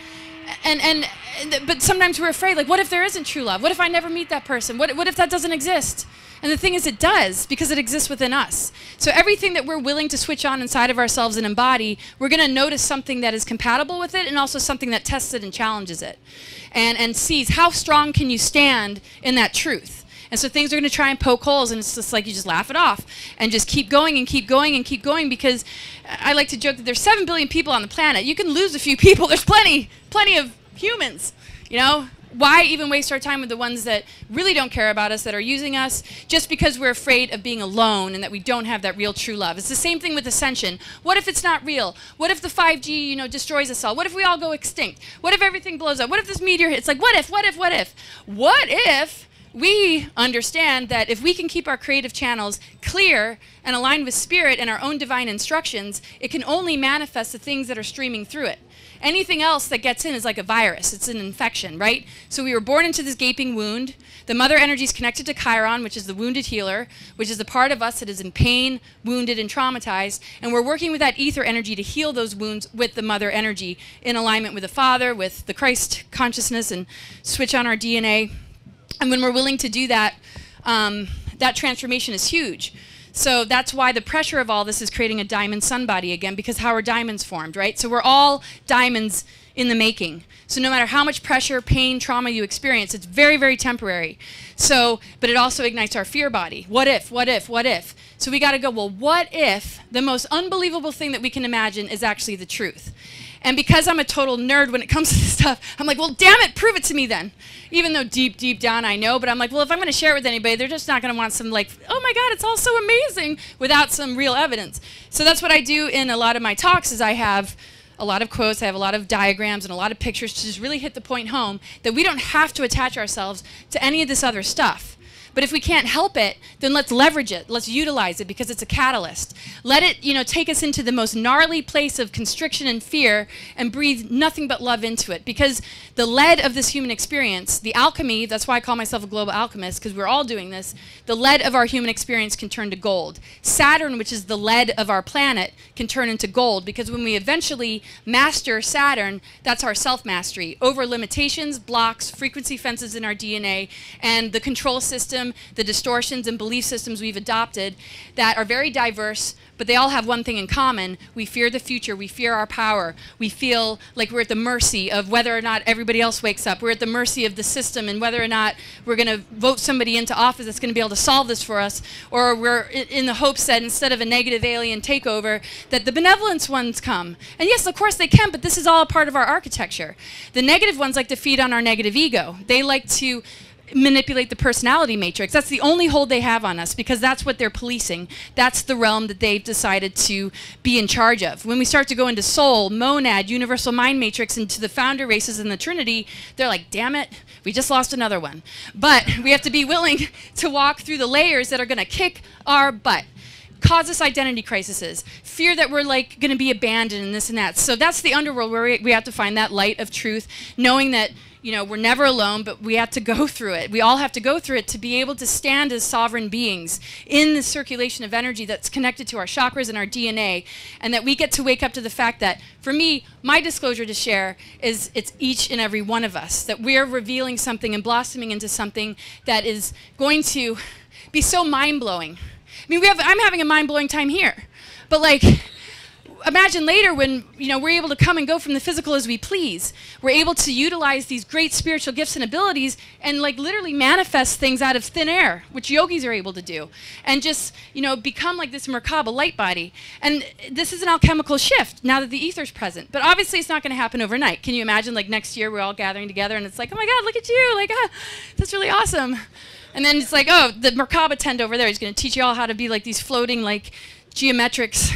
But sometimes we're afraid, like, what if there isn't true love? What if I never meet that person? What if that doesn't exist? And the thing is, it does, because it exists within us. So everything that we're willing to switch on inside of ourselves and embody, we're going to notice something that is compatible with it, and also something that tests it and challenges it. And sees how strong can you stand in that truth. And so things are going to try and poke holes, and it's just like you just laugh it off and just keep going and keep going and keep going, because I like to joke that there's 7 billion people on the planet. You can lose a few people. There's plenty of humans. You know, why even waste our time with the ones that really don't care about us, that are using us, just because we're afraid of being alone and that we don't have that real true love? It's the same thing with Ascension. What if it's not real? What if the 5G, you know, destroys us all? What if we all go extinct? What if everything blows up? What if this meteor hits? Like, what if, what if, what if? What if we understand that if we can keep our creative channels clear and aligned with spirit and our own divine instructions, it can only manifest the things that are streaming through it. Anything else that gets in is like a virus. It's an infection, right? So we were born into this gaping wound. The mother energy is connected to Chiron, which is the wounded healer, which is the part of us that is in pain, wounded, and traumatized. And we're working with that ether energy to heal those wounds with the mother energy in alignment with the Father, with the Christ consciousness, and switch on our DNA. And when we're willing to do that, that transformation is huge. So that's why the pressure of all this is creating a diamond sun body again, because how are diamonds formed, right? So we're all diamonds in the making. So no matter how much pressure, pain, trauma you experience, it's very, very temporary. So, but it also ignites our fear body. What if, what if, what if? So we got to go, well, what if the most unbelievable thing that we can imagine is actually the truth? And because I'm a total nerd when it comes to this stuff, I'm like, well, damn it, prove it to me then. Even though deep, deep down I know, but I'm like, well, if I'm going to share it with anybody, they're just not going to want some like, oh my God, it's all so amazing, without some real evidence. So that's what I do in a lot of my talks, is I have a lot of quotes, I have a lot of diagrams and a lot of pictures to just really hit the point home that we don't have to attach ourselves to any of this other stuff. But if we can't help it, then let's leverage it. Let's utilize it, because it's a catalyst. Let it, you know, take us into the most gnarly place of constriction and fear, and breathe nothing but love into it. Because the lead of this human experience, the alchemy, that's why I call myself a global alchemist, because we're all doing this, the lead of our human experience can turn to gold. Saturn, which is the lead of our planet, can turn into gold, because when we eventually master Saturn, that's our self-mastery over limitations, blocks, frequency fences in our DNA, and the control system, the distortions and belief systems we've adopted that are very diverse, but they all have one thing in common. We fear the future. We fear our power. We feel like we're at the mercy of whether or not everybody else wakes up. We're at the mercy of the system and whether or not we're going to vote somebody into office that's going to be able to solve this for us, or we're in the hopes that instead of a negative alien takeover, that the benevolence ones come. And yes, of course they can, but this is all a part of our architecture. The negative ones like to feed on our negative ego. They like to manipulate the personality matrix. That's the only hold they have on us, because that's what they're policing. That's the realm that they've decided to be in charge of. When we start to go into soul, monad, universal mind matrix, into the founder races and the Trinity, they're like, damn it, we just lost another one. But we have to be willing to walk through the layers that are going to kick our butt, cause us identity crises, fear that we're like going to be abandoned and this and that. So that's the underworld, where we have to find that light of truth, knowing that, you know, we're never alone, but we have to go through it. We all have to go through it to be able to stand as sovereign beings in the circulation of energy that's connected to our chakras and our DNA, and that we get to wake up to the fact that, for me, my disclosure to share is it's each and every one of us, that we're revealing something and blossoming into something that is going to be so mind-blowing. I mean, I'm having a mind-blowing time here, but like, imagine later when, you know, we're able to come and go from the physical as we please. We're able to utilize these great spiritual gifts and abilities and like literally manifest things out of thin air, which yogis are able to do, and just, you know, become like this Merkaba light body. And this is an alchemical shift now that the ether's present. But obviously it's not going to happen overnight. Can you imagine like next year we're all gathering together and it's like, oh my God, look at you, like, ah, that's really awesome. And then it's like, oh, the Merkaba tent over there is going to teach you all how to be like these floating like geometrics.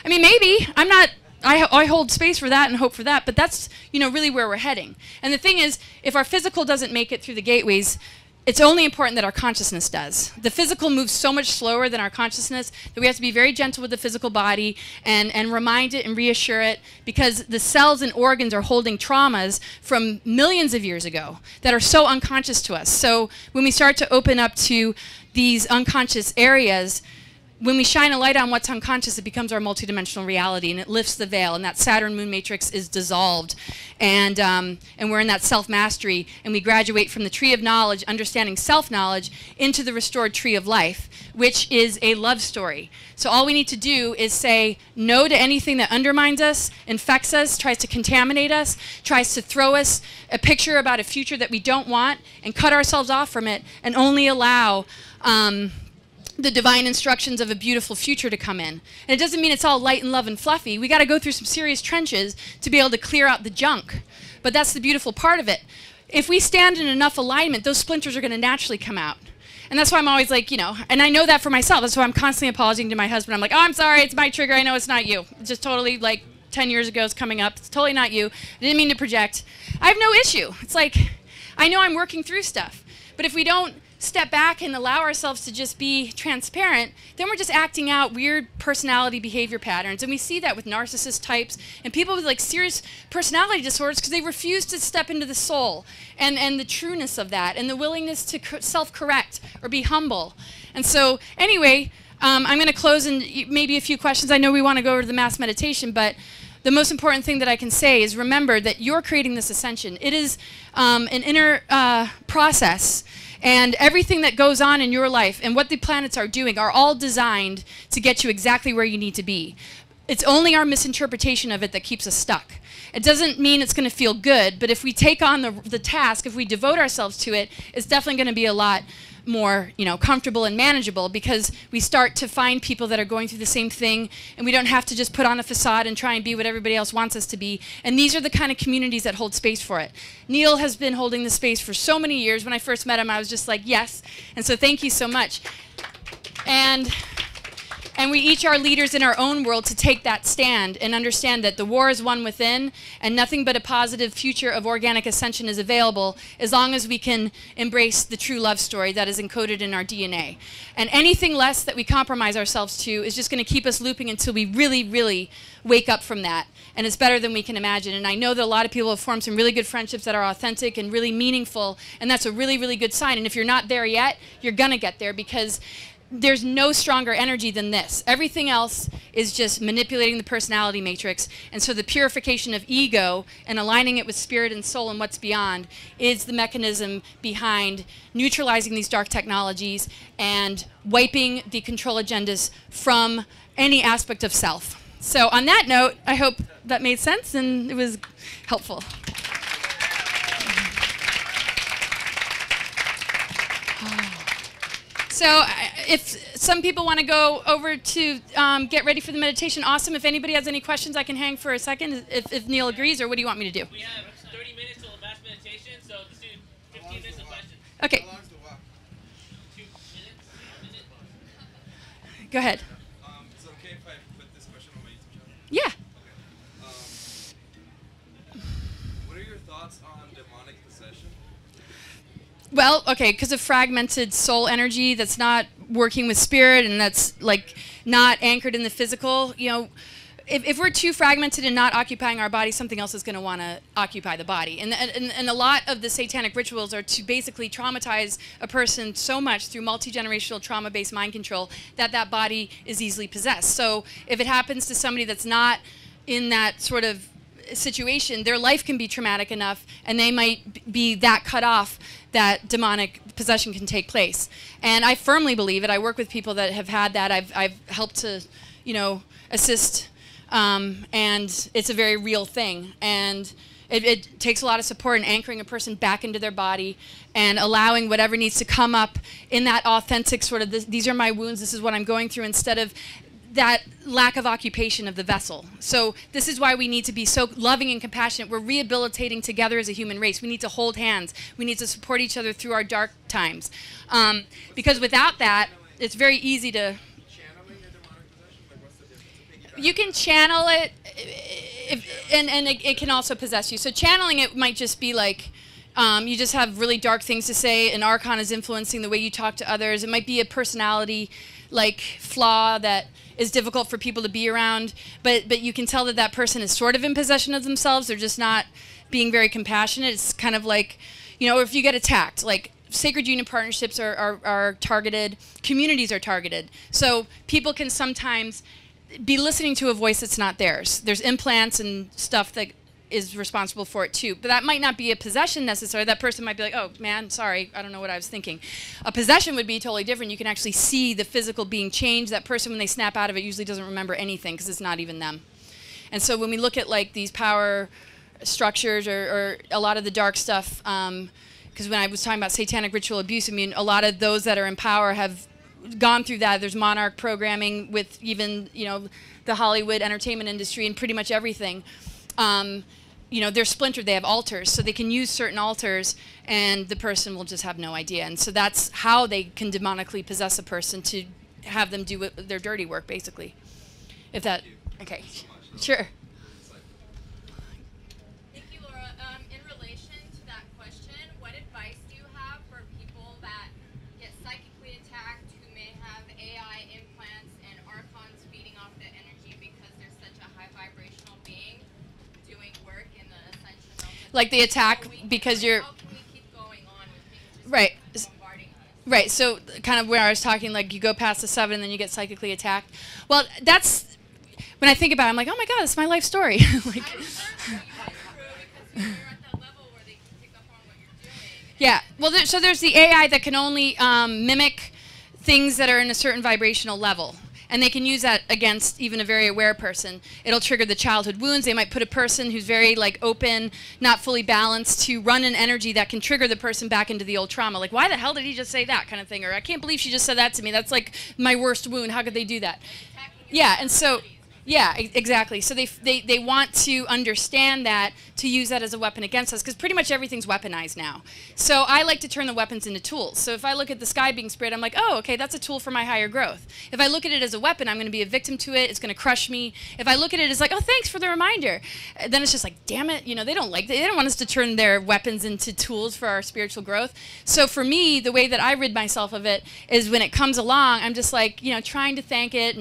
I mean, maybe. I'm not, I hold space for that and hope for that, but that's, you know, really where we're heading. And the thing is, if our physical doesn't make it through the gateways, it's only important that our consciousness does. The physical moves so much slower than our consciousness that we have to be very gentle with the physical body and remind it and reassure it, because the cells and organs are holding traumas from millions of years ago that are so unconscious to us. So when we start to open up to these unconscious areas, when we shine a light on what's unconscious, it becomes our multidimensional reality, and it lifts the veil, and that Saturn moon matrix is dissolved, and we're in that self-mastery, and we graduate from the tree of knowledge, understanding self-knowledge, into the restored tree of life, which is a love story. So all we need to do is say no to anything that undermines us, infects us, tries to contaminate us, tries to throw us a picture about a future that we don't want, and cut ourselves off from it, and only allow the divine instructions of a beautiful future to come in. And it doesn't mean it's all light and love and fluffy. We got to go through some serious trenches to be able to clear out the junk. But that's the beautiful part of it. if we stand in enough alignment, those splinters are going to naturally come out. And that's why I'm always like, you know, and I know that for myself. That's why I'm constantly apologizing to my husband. I'm like, oh, I'm sorry, it's my trigger. I know it's not you. It's just totally like 10 years ago, it's coming up. It's totally not you. I didn't mean to project. I have no issue. It's like, I know I'm working through stuff. But if we don't step back and allow ourselves to just be transparent, then we're just acting out weird personality behavior patterns. And we see that with narcissist types and people with like serious personality disorders because they refuse to step into the soul and the trueness of that and the willingness to self-correct or be humble. And so anyway, I'm going to close in maybe a few questions. I know we want to go over to the mass meditation, but the most important thing that I can say is remember that you're creating this ascension. It is an inner process. And everything that goes on in your life and what the planets are doing are all designed to get you exactly where you need to be. It's only our misinterpretation of it that keeps us stuck. It doesn't mean it's going to feel good, but if we take on the task, if we devote ourselves to it, it's definitely going to be a lot more, you know, comfortable and manageable because we start to find people that are going through the same thing and we don't have to just put on a facade and try and be what everybody else wants us to be. And these are the kind of communities that hold space for it. Neil has been holding the space for so many years. When I first met him, I was just like, yes. And so thank you so much. And we each are leaders in our own world to take that stand and understand that the war is won within and nothing but a positive future of organic ascension is available as long as we can embrace the true love story that is encoded in our DNA. And anything less that we compromise ourselves to is just going to keep us looping until we really, really wake up from that. And it's better than we can imagine. And I know that a lot of people have formed some really good friendships that are authentic and really meaningful, and that's a really, really good sign. And if you're not there yet, you're going to get there because there's no stronger energy than this. Everything else is just manipulating the personality matrix. And so the purification of ego and aligning it with spirit and soul and what's beyond is the mechanism behind neutralizing these dark technologies and wiping the control agendas from any aspect of self. So on that note, I hope that made sense and it was helpful. So if some people want to go over to get ready for the meditation, awesome. If anybody has any questions, I can hang for a second if Neil agrees, or what do you want me to do? We have 30 minutes till the mass meditation, so let's do 15 minutes of questions. Okay. 2 minutes? 1 minute? Go ahead. Is it okay if I put this question on my YouTube channel? Yeah. Okay. What are your thoughts on demonic possession? Well, okay, because of fragmented soul energy that's not working with spirit and that's like not anchored in the physical, you know, if we're too fragmented and not occupying our body, something else is going to want to occupy the body. And a lot of the satanic rituals are to basically traumatize a person so much through multi-generational trauma-based mind control that that body is easily possessed. So if it happens to somebody that's not in that sort of situation, their life can be traumatic enough and they might be that cut off that demonic possession can take place. And I firmly believe it. I work with people that have had that. I've helped to, you know, assist, and it's a very real thing. And it takes a lot of support in anchoring a person back into their body and allowing whatever needs to come up in that authentic sort of, these are my wounds, this is what I'm going through, instead of that lack of occupation of the vessel. So this is why we need to be so loving and compassionate. We're rehabilitating together as a human race. We need to hold hands. We need to support each other through our dark times. Because without that, it's very easy to... Channeling a demonic possession? Like, what's the difference? You can channel it, and it can also possess you. So channeling it might just be like, you just have really dark things to say, an Archon is influencing the way you talk to others. It might be a personality like flaw that is difficult for people to be around, but you can tell that that person is sort of in possession of themselves. They're just not being very compassionate. It's kind of like, you know, if you get attacked, like sacred union partnerships are targeted, communities are targeted. So people can sometimes be listening to a voice that's not theirs. There's implants and stuff that is responsible for it too. But that might not be a possession necessarily. That person might be like, oh man, sorry, I don't know what I was thinking. A possession would be totally different. You can actually see the physical being changed. That person, when they snap out of it, usually doesn't remember anything because it's not even them. And so when we look at like these power structures or a lot of the dark stuff, because when I was talking about satanic ritual abuse, I mean, a lot of those that are in power have gone through that. There's monarch programming with even, you know, the Hollywood entertainment industry and pretty much everything. you know, they're splintered, they have altars, so they can use certain altars and the person will just have no idea. And so that's how they can demonically possess a person, to have them do their dirty work, basically. If that, okay, sure. Thank you, Laura. In relation to that question, what advice do you have for people that get psychically attacked, who may have AI implants and Archons feeding off the energy because they're such a high vibrational being doing work in the Ascension Belt? Like the attack because you're... How can we keep going on with things just Right. bombarding us? Right, so kind of where I was talking, like you go past the 7 and then you get psychically attacked. Well, that's, when I think about it, I'm like, oh my God, it's my life story. Like, I was wondering what you went through because you're at that level where they can pick up on what you're doing. yeah, well, so there's the AI that can only mimic things that are in a certain vibrational level. And they can use that against even a very aware person. It'll trigger the childhood wounds. They might put a person who's very like open, not fully balanced, to run an energy that can trigger the person back into the old trauma. Like, why the hell did he just say that kind of thing? Or I can't believe she just said that to me. That's like my worst wound. How could they do that? Yeah, and so... Yeah, exactly. So they want to understand that, to use that as a weapon against us, because pretty much everything's weaponized now. So I like to turn the weapons into tools. So if I look at the sky being sprayed, I'm like, oh, okay, that's a tool for my higher growth. If I look at it as a weapon, I'm going to be a victim to it. It's going to crush me. If I look at it as like, oh, thanks for the reminder, then it's just like, damn it, you know, they don't want us to turn their weapons into tools for our spiritual growth. So for me, the way that I rid myself of it is when it comes along, I'm just like, you know, trying to thank it,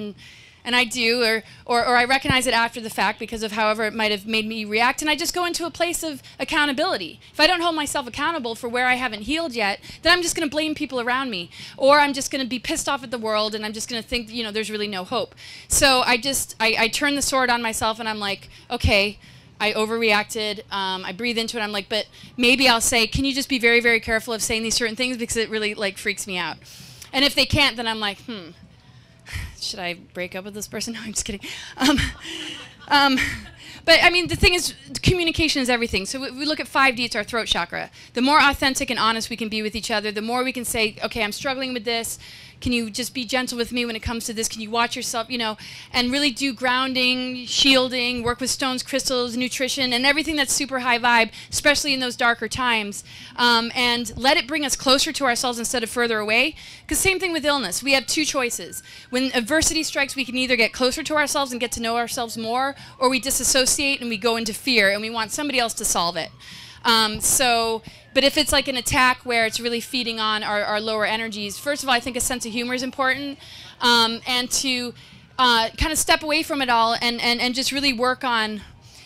and I do, or I recognize it after the fact because of however it might have made me react, and I just go into a place of accountability. If I don't hold myself accountable for where I haven't healed yet, then I'm just going to blame people around me, or I'm just going to be pissed off at the world, and I'm just going to think, you know, there's really no hope. So I turn the sword on myself, and I'm like, okay, I overreacted. I breathe into it. I'm like, but maybe I'll say, can you just be very, very careful of saying these certain things, because it really like freaks me out. And if they can't, then I'm like, should I break up with this person? No, I'm just kidding. But I mean, the thing is, communication is everything. So we look at 5D, it's our throat chakra. The more authentic and honest we can be with each other, the more we can say, okay, I'm struggling with this. Can you just be gentle with me when it comes to this? Can you watch yourself, you know, and really do grounding, shielding, work with stones, crystals, nutrition, and everything that's super high vibe, especially in those darker times. And let it bring us closer to ourselves instead of further away. Because same thing with illness. We have two choices. When adversity strikes, we can either get closer to ourselves and get to know ourselves more, or we disassociate and we go into fear and we want somebody else to solve it. But if it's like an attack where it's really feeding on our lower energies, first of all, I think a sense of humor is important, and to kind of step away from it all and just really work on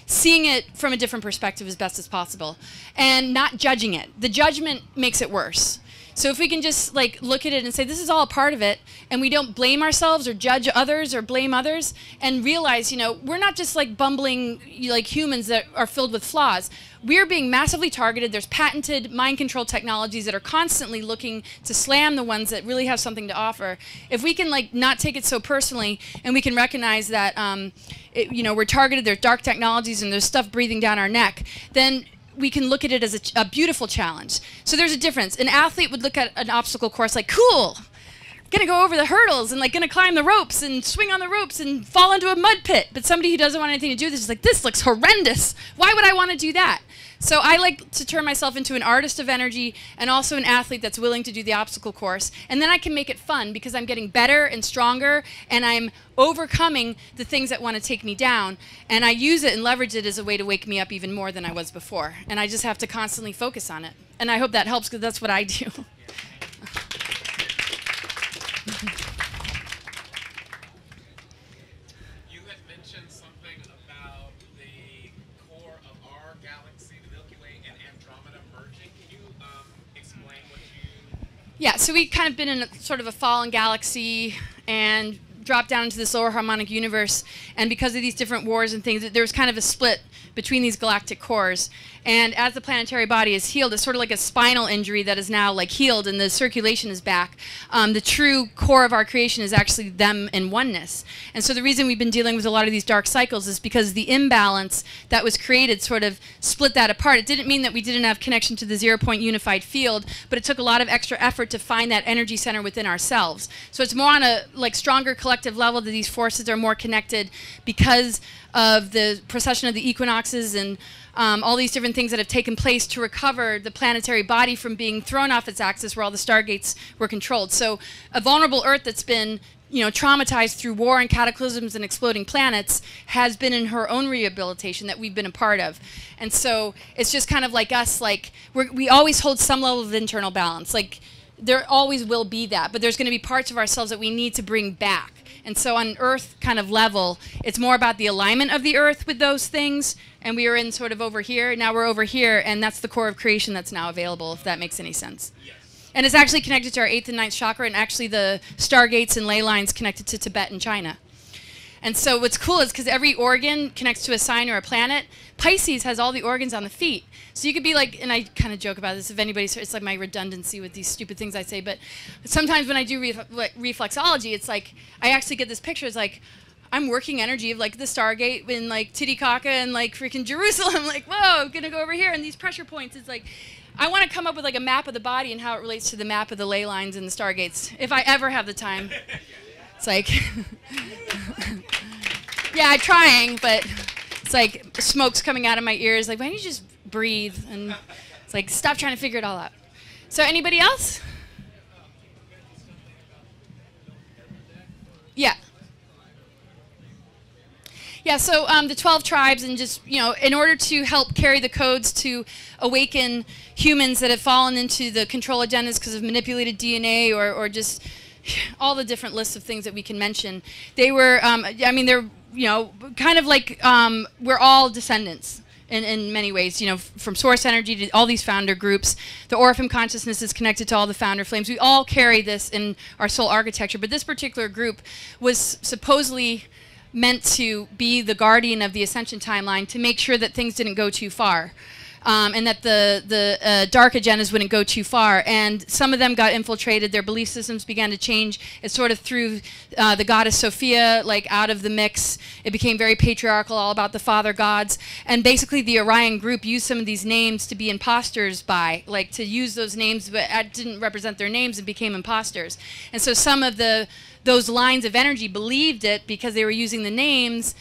seeing it from a different perspective as best as possible, and not judging it. The judgment makes it worse. So if we can just like look at it and say this is all a part of it, and we don't blame ourselves or judge others or blame others, and realize, you know, we're not just like bumbling like humans that are filled with flaws. We're being massively targeted. There's patented mind control technologies that are constantly looking to slam the ones that really have something to offer. If we can like not take it so personally, and we can recognize that you know, we're targeted, there's dark technologies and there's stuff breathing down our neck, then we can look at it as a beautiful challenge. So there's a difference. An athlete would look at an obstacle course like, cool, gonna go over the hurdles and like gonna climb the ropes and swing on the ropes and fall into a mud pit. But somebody who doesn't want anything to do with this is like, this looks horrendous. Why would I want to do that? So I like to turn myself into an artist of energy and also an athlete that's willing to do the obstacle course. And then I can make it fun because I'm getting better and stronger, and I'm overcoming the things that want to take me down. And I use it and leverage it as a way to wake me up even more than I was before. And I just have to constantly focus on it. And I hope that helps, because that's what I do. You had mentioned something about the core of our galaxy, the Milky Way, and Andromeda merging. Can you explain what you... Yeah, so we've kind of been in a, sort of a fallen galaxy and dropped down into this lower harmonic universe. And because of these different wars and things, there was kind of a split between these galactic cores. And as the planetary body is healed, it's sort of like a spinal injury that is now like healed and the circulation is back. The true core of our creation is actually them in oneness. And so the reason we've been dealing with a lot of these dark cycles is because the imbalance that was created sort of split that apart. It didn't mean that we didn't have connection to the 0-point unified field, but it took a lot of extra effort to find that energy center within ourselves. So it's more on a like stronger collective collective level that these forces are more connected because of the precession of the equinoxes and all these different things that have taken place to recover the planetary body from being thrown off its axis where all the stargates were controlled. So a vulnerable Earth that's been traumatized through war and cataclysms and exploding planets has been in her own rehabilitation that we've been a part of. And so it's just kind of like us, like we always hold some level of internal balance. Like there always will be that, but there's going to be parts of ourselves that we need to bring back. And so on an Earth kind of level, it's more about the alignment of the Earth with those things. And we were in sort of over here, now we're over here, and that's the core of creation that's now available, if that makes any sense. Yes. And it's actually connected to our 8th and 9th chakra, and actually the stargates and ley lines connected to Tibet and China. And so what's cool is because every organ connects to a sign or a planet, Pisces has all the organs on the feet. So you could be like, and I kind of joke about this if anybody's, it's like my redundancy with these stupid things I say, but sometimes when I do reflexology, it's like, I actually get this picture, it's like, I'm working energy of like the Stargate in like Titicaca and like freaking Jerusalem, like, whoa, I'm gonna go over here, and these pressure points, it's like, I want to come up with like a map of the body and how it relates to the map of the ley lines and the stargates, if I ever have the time. It's like, yeah, I'm trying, but it's like smoke's coming out of my ears, like, why don't you just breathe? And it's like, stop trying to figure it all out. So anybody else? Yeah. Yeah, so the 12 tribes, and just, in order to help carry the codes to awaken humans that have fallen into the control agendas because of manipulated DNA or just all the different lists of things that we can mention. They were, I mean, they're, kind of like we're all descendants in many ways, from source energy to all these founder groups. The Orphan consciousness is connected to all the founder flames. We all carry this in our soul architecture, but this particular group was supposedly meant to be the guardian of the Ascension Timeline to make sure that things didn't go too far. And that the dark agendas wouldn't go too far. And some of them got infiltrated. Their belief systems began to change. It sort of threw the goddess Sophia like out of the mix. It became very patriarchal, all about the father gods. And basically the Orion group used some of these names to be imposters by, like to use those names, but didn't represent their names and became imposters. And so some of those lines of energy believed it because they were using the names.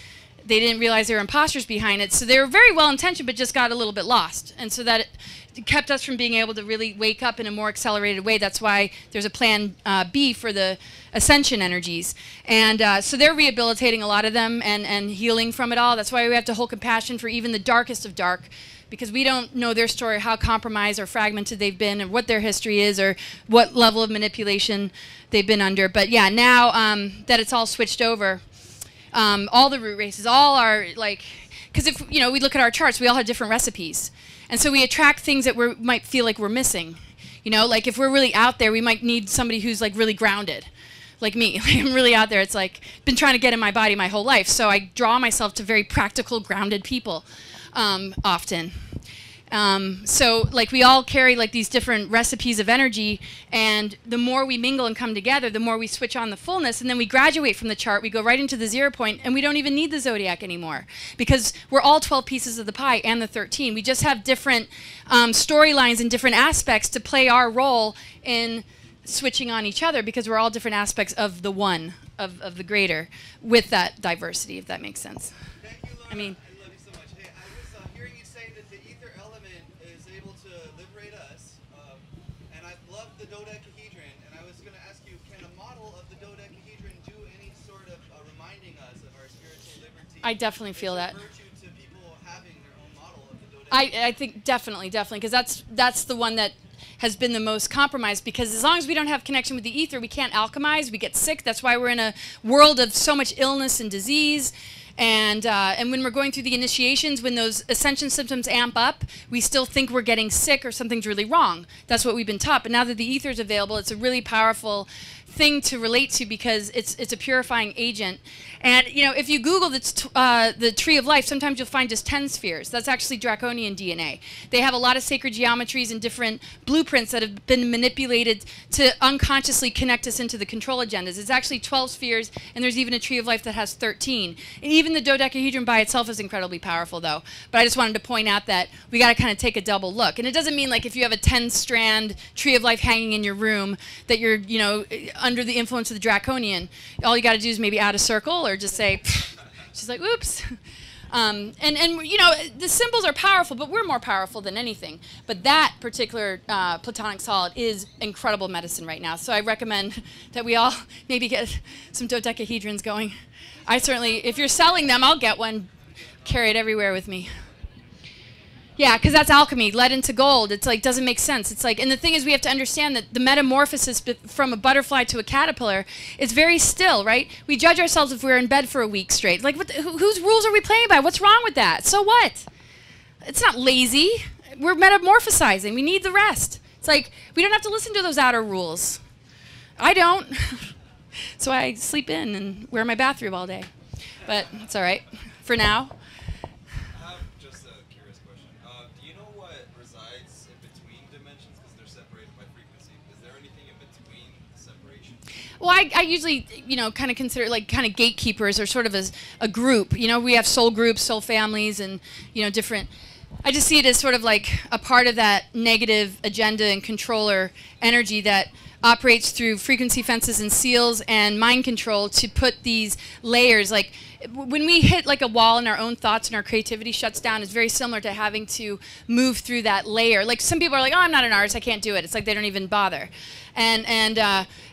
They didn't realize there were imposters behind it. So they were very well intentioned, but just got a little bit lost. And so that it kept us from being able to really wake up in a more accelerated way. That's why there's a plan B for the ascension energies. And so they're rehabilitating a lot of them and healing from it all. That's why we have to hold compassion for even the darkest of dark, because we don't know their story, how compromised or fragmented they've been, or what their history is, or what level of manipulation they've been under. But yeah, now that it's all switched over, all the root races, all are like, because if we look at our charts, we all have different recipes, and so we attract things that we might feel like we're missing. Like if we're really out there, we might need somebody who's like really grounded, like me. I'm really out there. It's like been trying to get in my body my whole life, so I draw myself to very practical, grounded people often. So like we all carry like these different recipes of energy, and the more we mingle and come together, the more we switch on the fullness, and then we graduate from the chart, we go right into the 0 point, and we don't even need the zodiac anymore, because we're all 12 pieces of the pie and the 13. We just have different storylines and different aspects to play our role in switching on each other, because we're all different aspects of the one, of the greater, with that diversity, if that makes sense. Thank you, Laura. I mean, I definitely feel that. I think definitely, because that's the one that has been the most compromised, because as long as we don't have connection with the ether, we can't alchemize, we get sick. That's why we're in a world of so much illness and disease. And when we're going through the initiations, when those ascension symptoms amp up, we still think we're getting sick or something's really wrong. That's what we've been taught. But now that the ether is available, it's a really powerful thing to relate to, because it's a purifying agent. And if you Google the Tree of Life, sometimes you'll find just 10 spheres. That's actually draconian DNA. They have a lot of sacred geometries and different blueprints that have been manipulated to unconsciously connect us into the control agendas. It's actually 12 spheres, and there's even a Tree of Life that has 13. And even the dodecahedron by itself is incredibly powerful, though. But I just wanted to point out that we got to kind of take a double look. And it doesn't mean like if you have a 10-strand Tree of Life hanging in your room that you're, under the influence of the draconian. All you got to do is maybe add a circle or just say, she's like, oops. And you know, the symbols are powerful, but we're more powerful than anything. But that particular platonic solid is incredible medicine right now. So I recommend that we all maybe get some dodecahedrons going. I certainly, if you're selling them, I'll get one. Carry it everywhere with me. Yeah, because that's alchemy, lead into gold. It's like, doesn't make sense. It's like, and the thing is, we have to understand that the metamorphosis from a butterfly to a caterpillar is very still, right? We judge ourselves if we're in bed for a week straight. Like, whose rules are we playing by? What's wrong with that? So what? It's not lazy. We're metamorphosizing. We need the rest. It's like, we don't have to listen to those outer rules. I don't. So I sleep in and wear my bathrobe all day. But it's all right for now. Well, I usually, you know, kind of consider like kind of gatekeepers or sort of as a group. You know, we have soul groups, soul families, and, you know, different. I just see it as sort of like a part of that negative agenda and controller energy that operates through frequency fences and seals and mind control to put these layers. Like when we hit like a wall and our own thoughts and our creativity shuts down, it's very similar to having to move through that layer. Like some people are like, oh, I'm not an artist, I can't do it. It's like they don't even bother. And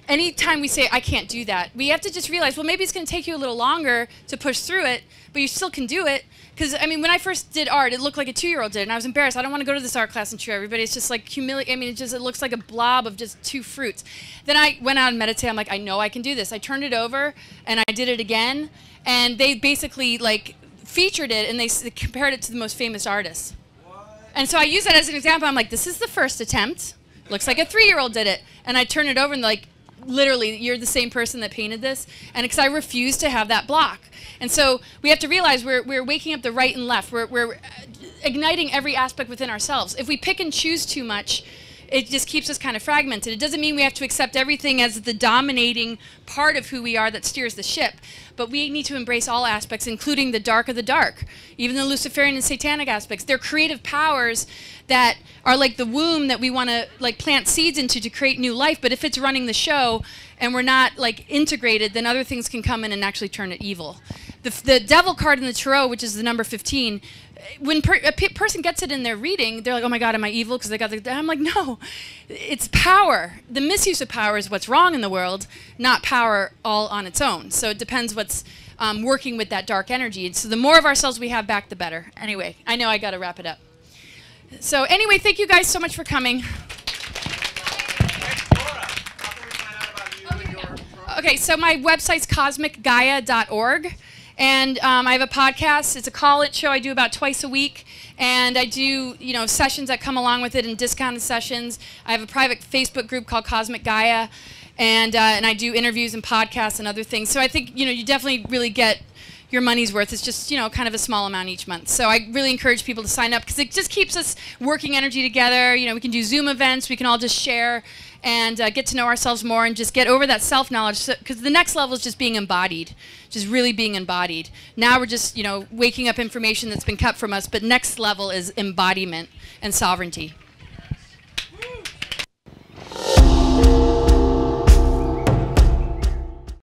anytime we say, I can't do that, we have to just realize, well, maybe it's going to take you a little longer to push through it, but you still can do it. Because, I mean, when I first did art, it looked like a 2-year-old did, and I was embarrassed. I don't want to go to this art class and show everybody. It's just like humiliating. I mean, it looks like a blob of just 2 fruits. Then I went out and meditated. I'm like, I know I can do this. I turned it over, and I did it again, and they basically, like, featured it, and they compared it to the most famous artists. What? And so I use that as an example. I'm like, this is the first attempt. Looks like a 3-year-old did it. And I turn it over and like, literally, you're the same person that painted this. And because I refuse to have that block. And so we have to realize we're waking up the right and left. We're igniting every aspect within ourselves. If we pick and choose too much, it just keeps us kind of fragmented. It doesn't mean we have to accept everything as the dominating part of who we are that steers the ship. But we need to embrace all aspects, including the dark of the dark, even the Luciferian and Satanic aspects. They're creative powers that are like the womb that we want to like plant seeds into to create new life. But if it's running the show and we're not like integrated, then other things can come in and actually turn it evil. The devil card in the tarot, which is the number 15, when a person gets it in their reading, they're like, oh my God, am I evil? Because they got the. I'm like, no, it's power. The misuse of power is what's wrong in the world, not power all on its own. So it depends what's working with that dark energy. And so the more of ourselves we have back, the better. Anyway, I know I got to wrap it up. So anyway, thank you guys so much for coming. Okay, so my website's cosmicgaia.org. And I have a podcast. It's a call-in show I do about twice a week. And I do, you know, sessions that come along with it and discounted sessions. I have a private Facebook group called Cosmic Gaia. And I do interviews and podcasts and other things. So I think, you know, you definitely really get your money's worth. It's just, you know, kind of a small amount each month. So I really encourage people to sign up because it just keeps us working energy together. You know, we can do Zoom events. We can all just share and get to know ourselves more and just get over that self-knowledge. Because the next level is just being embodied, just really being embodied. Now we're just, you know, waking up information that's been kept from us. But next level is embodiment and sovereignty.